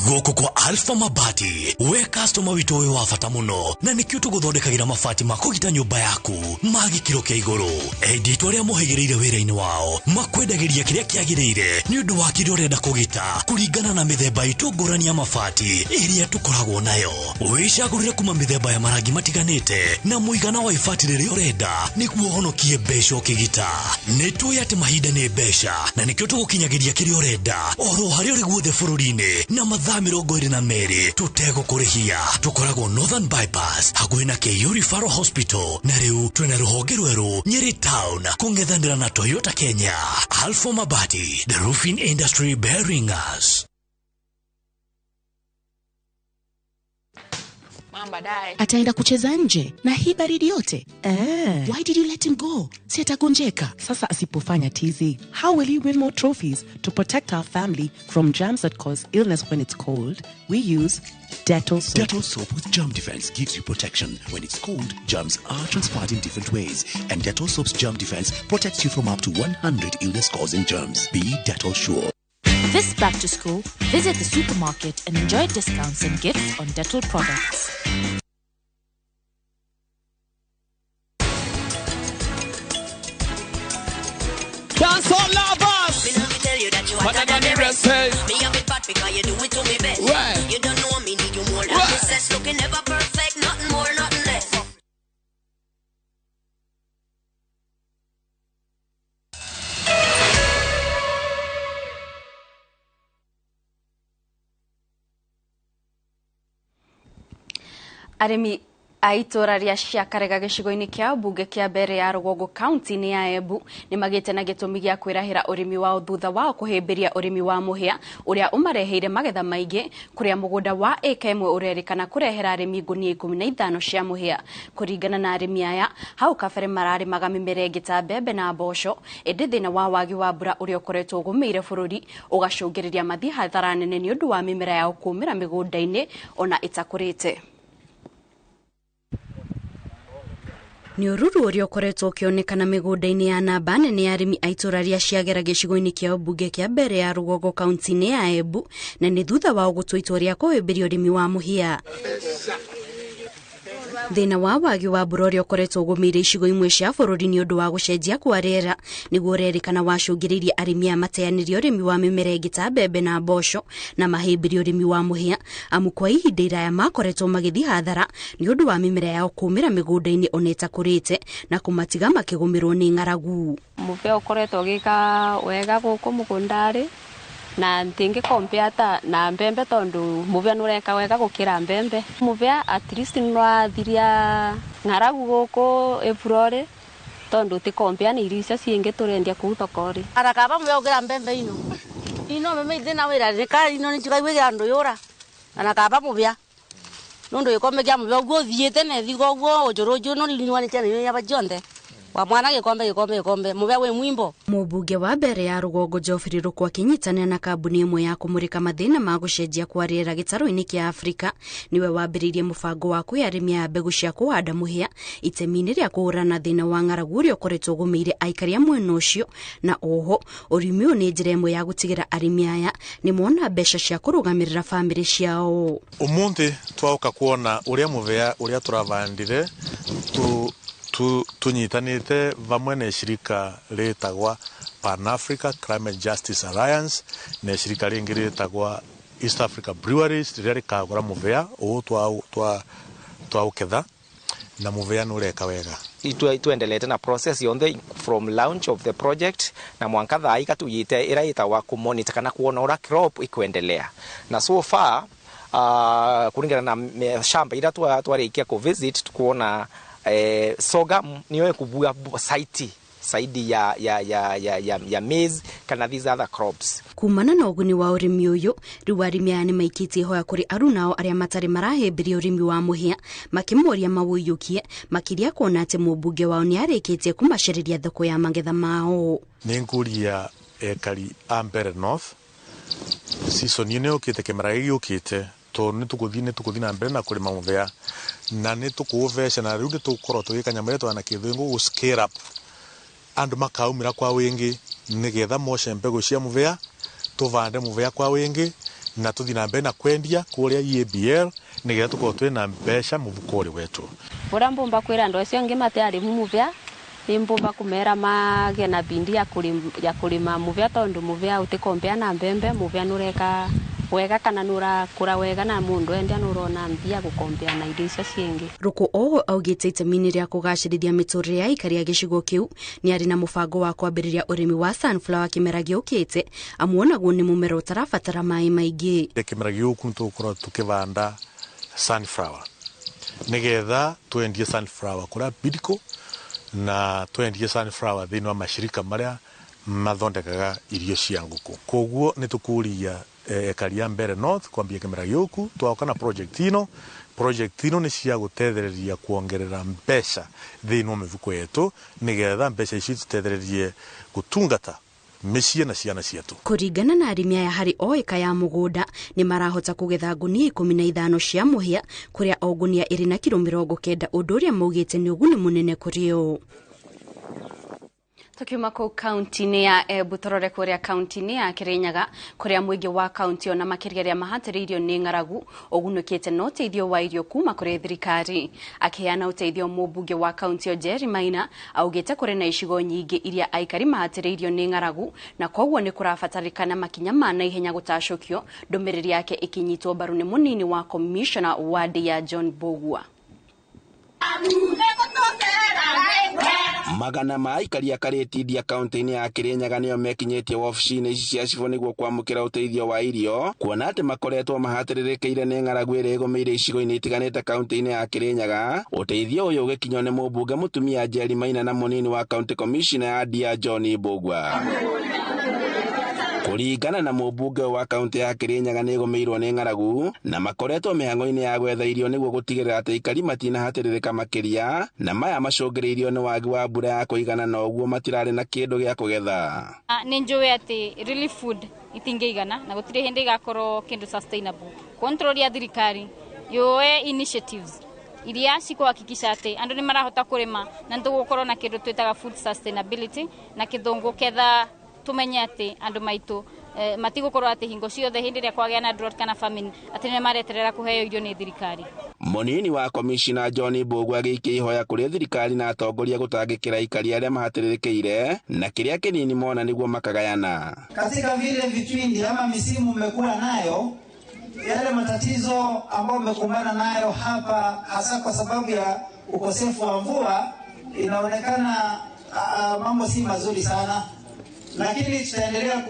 Goko kwa Alpha Mabati, we customer witu we wa bata muno, na nikio tuguthondekagira mabati ma kugita nyumba yaku magi kiro kia iguru. Editwa ria muhegereire wira-ini wao makwendagiria kiria kiagirire ni undu wa kiria urenda kugita kuringana na mithemba itu ngurani ya mabati iria tukoragwo nayo. Wicagurire kuma mithemba ya marangi matiganite na muigana wa ibati riria urenda niguo honokie mbeca ukigita. Nitui ati mahinda ni mbeca na nikio tugukinyagiria kiria urenda oro haria uri guothe bururi-ini na mathaa 22 tutegũkũrĩhia. Tukoragwo Northern Bypass hakuhĩ na KU Referral Hospital, na rĩu twĩna rũhonge rwerũ Nyeri Town kũng'ethanĩra na Toyota Kenya. Alpha Mabati, the roofing industry bearing us. Ataenda kucheza nje na hii baridi yote. Why did you let him go? Si atagonjeka. Sasa asipofanya tizi, how will he win more trophies? To protect our family from germs that cause illness when it's cold, we use Dettol soap. Dettol soap with germ defense gives you protection. When it's cold, germs are transferred in different ways. And Dettol soap's germ defense protects you from up to 100 illness-causing germs. Be Dettol sure. This back to school, visit the supermarket and enjoy discounts and gifts on Dettol products. Dance all lovers. Me love to tell you that you But are I got the rest. Me have it bad because you do it to me best. Right. You don't know me, need you more than this. That's looking never perfect, nothing more, nothing less. Aitora ria ciakarega gicigo-ini kia bunge kia mbere ya Rugongo kaunti-ini ya Embu ni magite na gitumi gia kwirahira urimi wao thutha wao kuhimbiria urimi wa muhia uria umareheire magetha maingi kuria mugunda wa eka imwe urerikana kurehera arimi ngunia 15 cia muhia. Kuringana na arimi aya hau kabere mararimaga mimera ingi ta mbembe na mboco indi thina wa wagi wa mbura uria ukoretwo ugumiire bururi ugacungiriria mathii hathara nene ni undu wa mimera yao kumira migunda-ini ona itakurite. Ni ururu uria ukoretwo ukionekana migunda-ini ya namba nene ya arimi aitora ria ciagera gicigo-ini kia bunge kia mbere ya Rugongo kaunti-ini ya Embu na ni thutha wa gutwa itua ria kuhimbiria urimi wa muhia. Thina wa wagi wa mbura uria ukoretwo ugumiire icigo imwe cia bururi ni undu wa gucenjia kwa riera niguo urerikana wacungiririe arimi a mateanirie urimi wa mimera ingi ta mbembe na mboco na mahimbirie urimi wa muhia amu kwa ihinda iraya makoretwo magithi hathara ni undu wa mimera yao kumira migunda-ini ona itakurite na kumatiga makigumirwo ni ng'aragu. Muvea ukoretwo gika wega guku mugundari na ntingi compare na mbembe tondu muvea nureka wega gukira mbembe. Muvea at least nwaathiria ng'aragu guku Efurore tondu ti compare ni irio icio ciingi turendia kuu thokori. Arakaba muvea ukira mbembe ino meme ithina wira reka ino ni chigaiwigira andu yura anakaba muvea nundu ikombe kia muvea guo thiete na thigo guo ujuruju no linywa tena ya bajonde wa mwana gikombe muvea we mwimbo. Mubunge wa mbere ya Rugongo Geoffrey Rukwa kinyitanira na kambuni imwe ya kumurika mathina ma gucenjia kwa riera gitaro-ini kia Afrika niwe wambiririe mubango wa kwiarimia mbegu cia kuhanda muhia itemi-ini ria kuhurana thina wa ng'aragu uria ukoretwo ugumiire aikari a mwena ucio na oho urimi uyu ni njira imwe ya gutigira arimi aya ni mona mbeca cia kurugamirira family ciao. Umuthi twauka kuona uria muvea uria turavandire tunyitanite vamwe na shirika ritagwa Pan Africa Climate Justice Alliance na shirika ringi ritagwa East Africa Breweries riria rikagura muvea uu twauketha na muvea nureka wega. Tuendelete na process yonde from launch of the project na mwanka thai katuyite iraita wa kumonitor kana kuona ura crop ikuendelea na so far kulingana na shamba ila twarikia ku visit tukuona soga niwe kubua site saidi ya maize kana these other crops. Kumana na uguni wa urimi uyu riu arimi aya ni maikitie hoya kuri arunao aria matari marahimbiria urimi wa muhia makimoria mawuyukie makiria kuona ati mubunge wao ni arikitie kumashiriria thoko ya magetha mao. Ninguria ekari Ambere North season ine ukite kemaragi ukite to nitukuthi na mbere na kurima muvea na nitukuvesha na riu nitukorwo tugikanya mweto na kithingu gu scale up andu makaumira kwa wingi nigetha moce mbegu cia muvea tuvande muvea kwa wingi na tuthi na mbere na kwendia kuria EABL nigetha tukorwo twina mbeca muvukori wetu. Ura mbumba kwira ndo acio ngi mate ari muvea ni mbumba kumera mage na bindi ya kulima muvea tondu muvea utikompea na mbembe muvea nureka wega kana nura kura wega na mundu endia nurona mbia gukombea na irio icio ciingi. Ruko oho augite itemi-ini ria kugacirithia miturire ya ikari ya gicigo kiu ni ari na mubango wa kwambiriria urimi wa sunflower kimera giukite amuonaguo ni mumera utarabatara mai maingi. Kimera giuku tukorwo tukivanda sunflower nigetha twendie sunflower kura bidco na twendie sunflower thini wa mashirika maria mathondekaga irio cia nguku. Koguo nitukuria ekari ya Mbere North kwambia kimera giuku twauka na project ino ni cia gutethereria kuongerera mbeca thini wa mifuko yetu nigetha mbeca ici tutethererie gutungata micii na ciana cietu. Kuringana na arimi aya hari o eka ya mugunda ni marahota kugetha ngunia 15 cia muhia kuria o ngunia iri na kilo 90 undu uria maugite ni uguni munene kuri o. Tukiuma kuu kaunti-ini ya Embu turore kuria kaunti-ini ya Kirinyaga kuria mwingi wa kaunti ona makiria ria mahatiriirio ni ng'aragu ugunukite no uteithio wa irio kuma kuri thirikari. Akiheana uteithio mubunge wa kaunti o Jerry Maina augite kuri na icigo nyingi iria aikari mahatiriirio ni ng'aragu na koguo ni kurabatarikana makinya ma naihenya gutacukio ndumiriri yake ikinyitwo mbaru ni munini wa commissioner wadi ya John Bogua. magana ma aikari a Karitithia kaunti-inĩ ya Kirinyaga nĩo mekinyĩtie wabici-inĩ ici cia cibũ nĩguo kwamũkĩra ũteithio wa irio, kuona atĩ makoretwo mahatĩrĩrĩkĩire nĩ ng'aragu ĩrĩa ĩgũmĩire icigo-inĩ itiganĩte kaunti-inĩ ya Kirinyaga. Ũteithio ũyũ ũgĩkinywo nĩ mũmbunge mũtumia Njeri Maina na mũnini wa county commissioner ya Ndia John Mbugua. Kũringana na mũmbunge wa kaunti ya Kirinyaga nĩ ĩgũmĩirwo nĩ ng'aragu na makoretwo mĩhang'o-inĩ ya gwetha irio nĩguo gũtigĩrĩra atĩ aikari matinahatĩrĩrĩka makĩria, na maya macũngĩrĩirio nĩ wagi wa mbura ya kũigana na ũguo matirarĩ na kĩndũ gĩa kũgetha. Nĩ njũĩ atĩ relief food itingĩigana na gũtirĩ hĩndĩ igakorwo kĩndũ sustainable. Control ya thirikari yoe initiatives iria cikuhakikisha atĩ andũ nĩ marahota kũrĩma na tũgũkorwo na kĩndũ twĩtaga food sustainability na kĩthũngũ ketha tumenye atĩ andũ maitũ matigũkorwo atĩ hingo ciothe hĩndĩ ĩrĩa kwagĩa na drought kana famine atĩ nĩ mareterera kũheo irio nĩ thirikari. Mũnini wa commissioner John Mbugua agĩikia ihoya kũrĩ thirikari na atongoria gũtangĩkĩra aikari arĩa mahatĩrĩrĩkĩire na kĩrĩa kĩnini mona nĩguo makagayana. Katika vile vipindi ama misimu mmekuwa nayo, yale matatizo ambayo mmekumbana nayo hapa hasa kwa sababu ya ukosefu wa mvua, inaonekana mambo si mazuri sana, lakini tutaendelea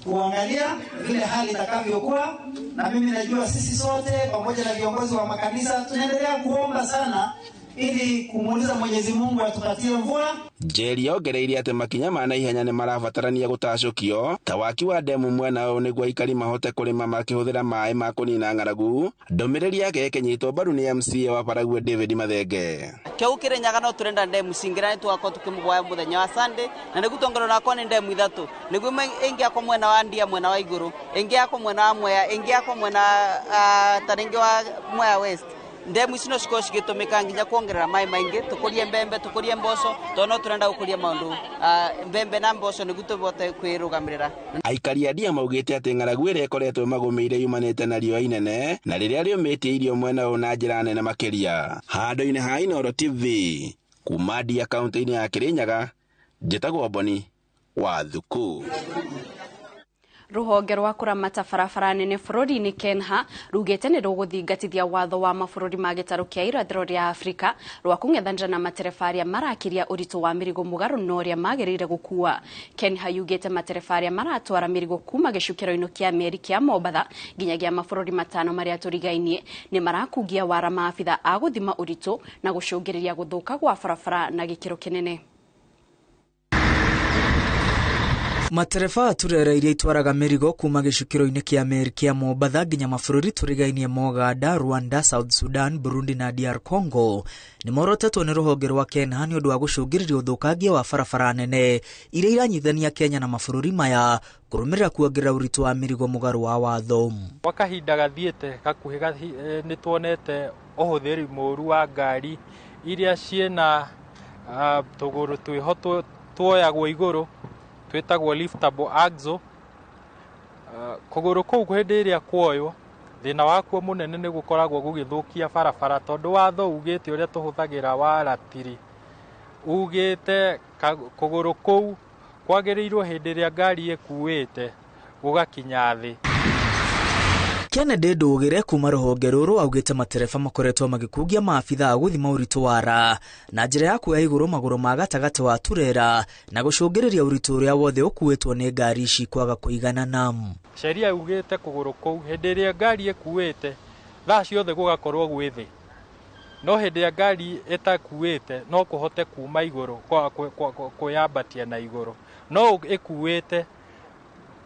kuangalia vile hali itakavyokuwa, na mimi najua sisi sote pamoja na viongozi wa makanisa tunaendelea kuomba sana ili kumuuliza Mwenyezi Mungu atupatie mvua. Njeri ongereire atĩ makinya ma naihenya nĩ marabatarania gũtacũkio ta waki wa ndemu mwena ũyũ nĩguo aikari mahote kũrĩma makĩhũthĩra maĩ ma kũnina ng'aragu. Ndũmĩrĩri yake ĩkĩnyitwo mbaru nĩ MCA wa Paraguay David Mathenge. Kĩu Kirinyaga no turenda ndemu cingĩra nĩ twakorwo tukĩmũhoya mũthenya wa Sunday na nĩguo tongero nakwa nĩ ndemu ithatũ nĩguo ĩngĩ yakwa mwena wa Ndia mwena wa igũrũ, ĩngĩ yakwa mwena wa Mwea, ĩngĩ yakwa mwena taringi wa Mwea West. Ndemu ici no cikorwo cigĩtũmĩka nginya kuongerera maĩ maingĩ, tũkũrie mbembe, tũkũrie mboco, tondũ no turenda gũkũria maũndũ mbembe na mboco nĩguo tũhote kwĩrũgamĩrĩra. Aikari a Ndia maugĩte atĩ ng'aragu ĩrĩa ĩkoretwo magũmĩire yumanĩte na riũa inene na rĩrĩa rĩũmĩtie irio mwena ũyũ na njĩra nene makĩria. Handũ-inĩ ha Inooro TV kuma Ndia kaunti-inĩ ya Kirinyaga, njĩtagwo Boni wa Thuku. Ruhonge rwa kuramata barabara nene bũrũri-inĩ Kenya rugĩte nĩ rũgũthingatithia watho wa mabũrũri ma gĩtarũ kĩa irathĩro rĩa Afrika rwa kũng'ethanĩra na matereba arĩa marakĩria ũritũ wa mĩrigo mũgarũ na ũrĩa magĩrĩire gũkua. Kenya yugĩte matereba arĩa maratwara mĩrigo kuma gĩcukĩro-inĩ kĩa meri kĩa Mombatha nginyagia mabũrũri matano marĩa tũrigainie nĩ marakungia wara maabitha a gũthima ũritũ na gũcũngĩrĩria gũthũka gwa barabara na gĩkĩro kĩnene. Matereba turera iria itwaraga mĩrigo kuma gĩcukĩro-inĩ kĩa meri kĩa Mombatha nginya mabũrũri tũrigainie Uganda, Rwanda, South Sudan, Burundi na DR Congo nĩ morotetwo nĩ rũhonge rwa Kenya nĩ ũndũ wa gũcũngĩrĩria ũthũkangia wa barabara nene iria iranyithania Kenya na mabũrũri maya kũrũmĩrĩra kuongerera ũritũ wa mĩrigo mũgarũ wa watho. Kwa kahinda gathiĩte gakuhĩ nĩ tuonete ũhũthĩri mũru wa ngari iria ciĩna tũgũrũ twĩho tuoyagwo igũrũ twĩtagwo liftable axle. Kũgũrũ kũu hĩndĩ ĩrĩa kuoywo thĩna wakuo mũnene nĩ gũkoragwo gũgĩthũkia barabara tondũ watho ugĩte ũrĩa tũhũthagĩra waratiri ugĩte kũgũrũ kũu kwagĩrĩirwo hĩndĩ ĩrĩa ngari ĩkuĩte gũgakinya thĩ. Kennedy Ndũgĩre kuma rũhonge rũrũ augĩte matereba makoretwo magĩkungia maabitha a gũthima ũritũ wara na njĩra ya kuoya igũrũ magũrũ ma gatagatĩ wa turera na gũcũngĩrĩria ũritũ ũrĩa wothe ũkuĩtwo nĩ ngari ici kwaga kũiganana. Sheria ugĩte kũgũrũ kũu hĩndĩ ĩrĩa ngari ĩkuĩte thaa ciothe gũgakorwo gwĩ thĩ, no hĩndĩ ĩrĩa ngari ĩtakuĩte no kũhote kuma igũrũ kwĩyambatia na igũrũ, no ĩkuĩte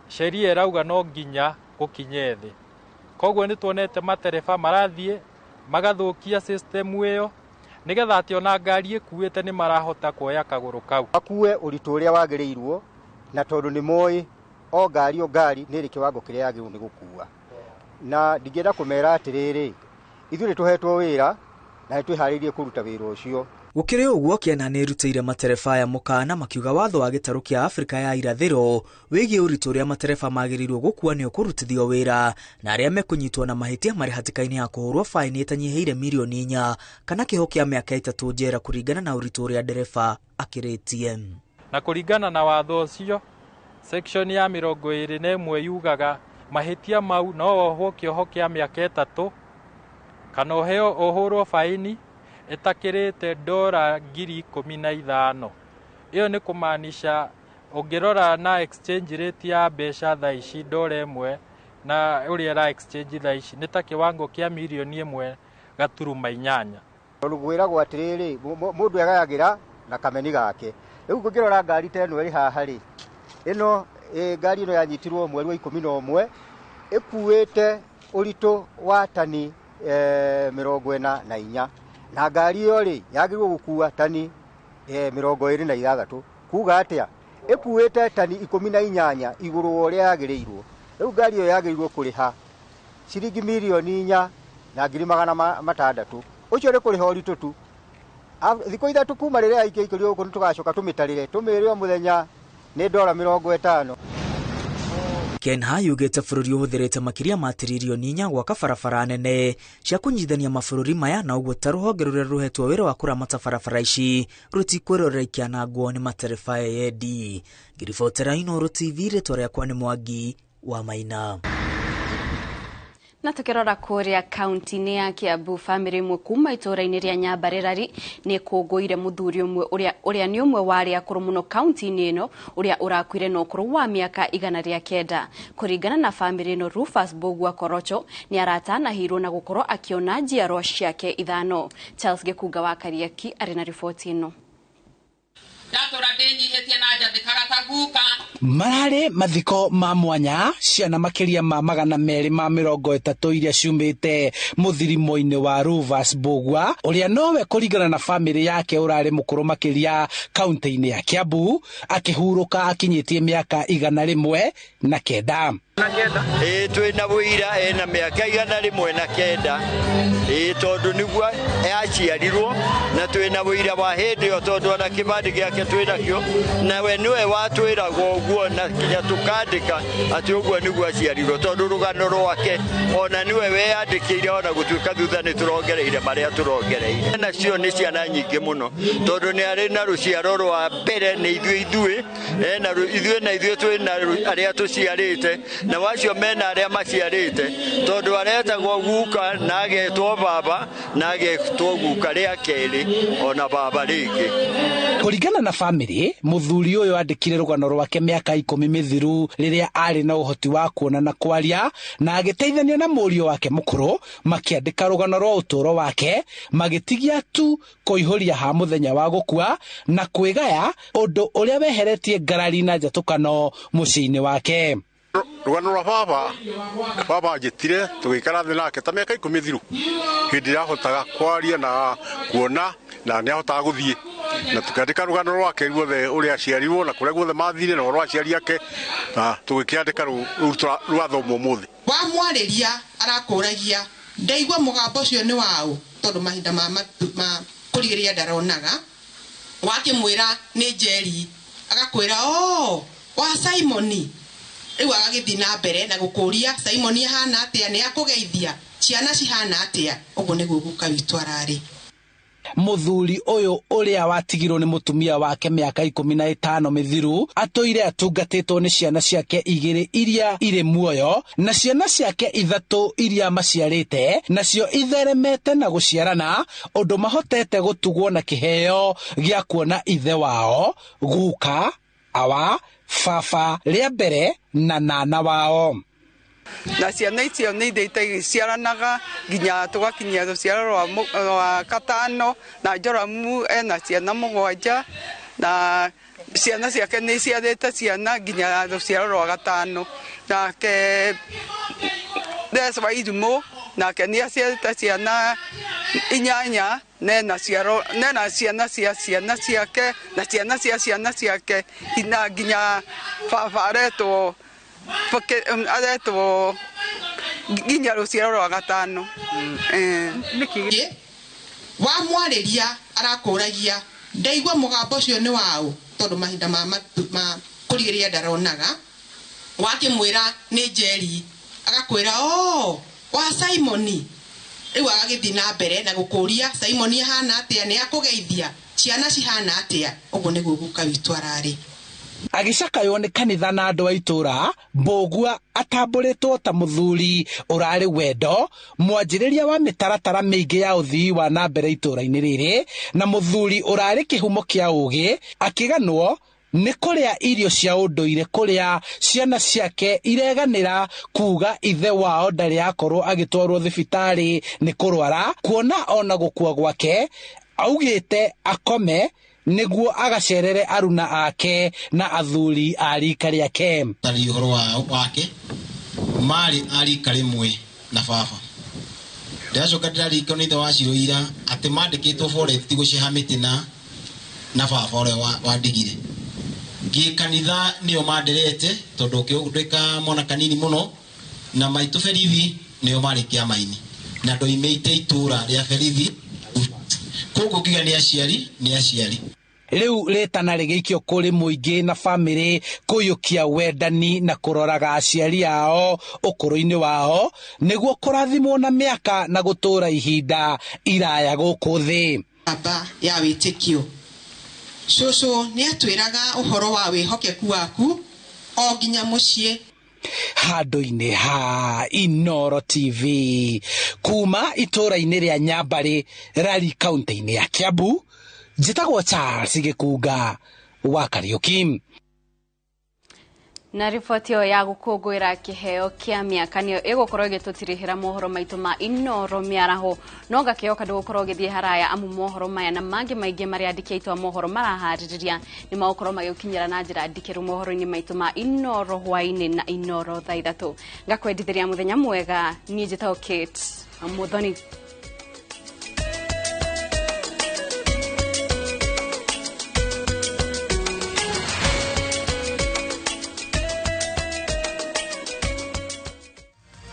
sheria ĩrauga no nginya gũkinye thĩ. Koguo nĩ tuonete matereba marathiĩ magathũkia system ĩyo nĩgetha atĩ ona ngari ĩkuĩte nĩ marahota kuoya kagũrũ kau akue ũritũ ũrĩa wagĩrĩirwo, na tondũ nĩ moĩ o ngari nĩ ĩrĩ kĩwango kĩrĩa yagĩrĩirwo nĩ gũkua, na ndingĩenda kũmera atĩrĩrĩ ithuĩ nĩ tũhetwo wĩra na nĩ twĩharĩirie kũruta wĩra ũcio. Gũkĩrĩ ũguo Kenya nĩ ĩrutĩire matereba aya mũkana makiuga watho wa gĩtarũ kĩa Afrika ya irathĩro wĩgiĩ ũritũ ũrĩa matereba magĩrĩirwo gũkua nĩ ũkũrutithio wĩra na arĩa mekũnyitwo na mahĩtia marĩ hatĩka-inĩ ya kũhũrwo faini ĩtanyihĩire mirioni 4 kana kĩoho kĩa mĩaka 3 njera kũringana na ũritũ ũrĩa ndereba akĩrĩtie. Na kũringana na watho ũcio section ya 21 yugaga mahĩtia mau no ohwo kĩoho kĩa mĩaka 3 kana ũhũrwo faini itakirite dora ngiri 15. Iyo ni kumaanisha ungirora na exchange rate ya mbeca thaa ici dora imwe na uria ra exchange thaa ici ni ta kiwango kia milioni 1.8. Rugwiragwo atiriri mundu agayagira na kameni gake. Riu ngirora ngari teno iri haha ri ino ngari ino yanyitirwo mweri wa 11 ikuite urito wa tani 44 na ngari iyo ri yagirwo gukua tani 26 kuga atia ikuite tani 18 iguru uria yagirirwo. Riu ngari iyo yagirirwo kuriha ciringi milioni 4 na ngiri 600. Ucio ri kuriha uritu tu thiko ithatu kuma riria aikirio ko tugacoka tumitarire tumireo muthenya ni dola 50. Kenha yugete bururi uhuthirite makiria ma tiririoni 4 gwaka barabara nene cia kunyithania mabũrũri maya na uguo ta ruhonge ruria ruhetwo wira wa kuramata barabara ici rutikwirorera ikianangwo ni matereba endi. Ngiribotera Inooro TV ritwa riakwa ni Mwangi wa Maina. Na tukirora kuria kaunti-ini ya Kiambu, family imwe kuma itura-ini ria Nyambarerari ni kunguire muthuri umwe uria ni umwe wa aria akuru muno kaunti-ini ino uria urakuire na ukuru wa miaka 109. Kuringana na family ino, Rufus Bogua Korocho ni aratanahirwo na gukorwo akiona njiarwa ciake 5. Charles Gikuga wa Kariaki ari na ripoti ino. Marare mathiko ma mwanya ciana makiria ma 230 iria ciumite muthirimo-ini wa Rufus Bogua uria nowe kuringana na family yake urari mukuru makiria kaunti-ini ya Kiambu akihuruka akinyitie miaka 109. Twina wira na miaka 109 tondu niguo aciarirwo na twina wira wa hindi yo tondu na kibandi giake twinakio na we niwe watwiragwo uguo na kinya tukandika ati uguo niguo aciarirwo tondu rugano rwake ona niwe weyandikire ona gutuika thutha ni turongereire maria turongereire nacio ni ciana nyingi muno tondu ni ari na ruciaro rwa mbere ni ithuĩ na ithuĩ twina aria tuciarite na wacio mena aria maciarite tondu aretagwo guka na agetwo baba na agetwo guka ria keri ona baba ringi. Kuringana na family, muthuri uyu andikire rugano rwake miaka 10 mithiru riria ari na uhoti wa kuona na kwaria na agiteithanio na murio wake mukuru makiandika rugano rwa uturo wake magitigia tu kuihuria ha muthenya wa gukua na kwigaya undu uria weheretie ngarari na njatukano muciini wake. Rugano rwa baba njitire tugikara thi nake ta miaka 10 mithiru hindi irahotaga kwaria na kuona na ni ahotaga guthie na tukandika rugano rwake ruothe uria aciarirwo na kuria guothe mathire na rwa aciari yake na tugikiandika rwathomo muthi. Wa mwariria arakuragia ndaigua mugambo ucio ni wao tondu mahinda ma kurigiria ndaronaga wakimwira ni Njeri agakwira wa Simoni riu agagithii na mbere na gukuria Simoni hana atia ni akugeithia ciana cihana atia uguo niguo guka witu arari. Muthuri uyu uria watigirwo ni mutumia wake miaka 15 mithiru atoire atungatitwo ni ciana ciake 2 iria iri muoyo na ciana ciake 3 iria maciarite nacio itheremete na guciarana undu mahotete gutugwo na kiheo gia kuona ithe wao guka awa baba ria mbere na nana wao. Na ciana icio nĩ ithiĩte ciaranaga nginya tugakinyia ruciaro rwa gatano na Joramu ena ciana 7 na ciana ciake nĩ ciarĩte ciana nginya ruciaro rwa gatano nake Deswa Irumo nake nĩ aciarĩte ciana 8 nena ciana cia ciana ciake na ciana cia ciana ciake ina nginya baba aretwo ginya ruciaro rwa gatano. Wa mwariria arakuragia ndaigua mugambo ucio ni wao tondu mahinda ma kurigiria ndaronaga wakimwira ni Njeri agakwira wa Simoni riu agagithii na mbere na gukuria Simoni hana atia ni akugeithia ciana cihana atia uguo niguo guka witu arari. agicakaywo nĩ kanitha na andũ a itũra. Mbũgua atambũrĩtwo ta mũthuri ũrarĩ wendo, mwanjĩrĩria wa mĩtaratara mĩingĩ ya ũthii wa na mbere itũra-inĩ rĩrĩ, na mũthuri ũrarĩ kĩhumo kĩa ũgĩ, akĩganwo nĩ kũrĩa irio cia ũndũire kũrĩa ciana ciake ireganĩra kuga ithe wao ndarĩ akorwo agĩtwarwo thibitarĩ nĩ kũrwara, kuona ona gũkua gwake augĩte akome nĩguo agacerere aruna ake na athuri a rika rĩake. Tari ũhoro wake marĩ arika rĩmwe na baba. Ndacoka ndariko nĩ ithe wa Ciroira atĩ mandĩkĩtwo forest gũceha mĩtĩ na baba ũrĩa wandigire. Kanitha nĩo manderete tondũ ũkĩndĩka mwana kanini mũno, na maitũ Berithi nĩo marĩ kĩama-inĩ na ndoimĩte itũra rĩa Berithi, koguo kiga nĩ aciari. Rĩu rĩtana rĩgĩikio kũrĩ mũingĩ na bamĩrĩ kũiyũkia wendani na kũroraga aciari ao ũkũrũ-inĩ wao nĩguo kũrathimwo na mĩaka na gũtũra ihinda iraya gũkũ thĩ. Aba ya wĩtĩkio. Cũcũ nĩ atwĩraga ũhoro wa wĩhokeku waku o nginya mũciĩ. Handũ-inĩ ha Inooro TV kuma itũra-inĩ rĩa Nyambarĩ, Rari kaunti-inĩ ya Kiambu, njĩtagwo Charles Gĩkunga wa Kariũki. Na riboti ĩyo ya gũkũngũĩra kĩheo kĩa mĩaka nĩyo ĩgũkorwo ĩgĩtũtirĩhĩra mohoro maitũ ma Inooro mĩaraho, no gakĩoka ndũgũkorwo ũgĩthiĩ haraya amu mohoro maya na mangĩ maingĩ marĩa andĩki aitũ a mohoro maraharĩrĩria nĩ magũkorwo magĩũkinyĩra na njĩra ndikĩru mohoro-inĩ maitũ ma Inooro hwaĩ-inĩ na Inooro thaa ithatũ. Ngakwendithĩria mũthenya mwega, niĩ njĩtagwo Kate Muthoni.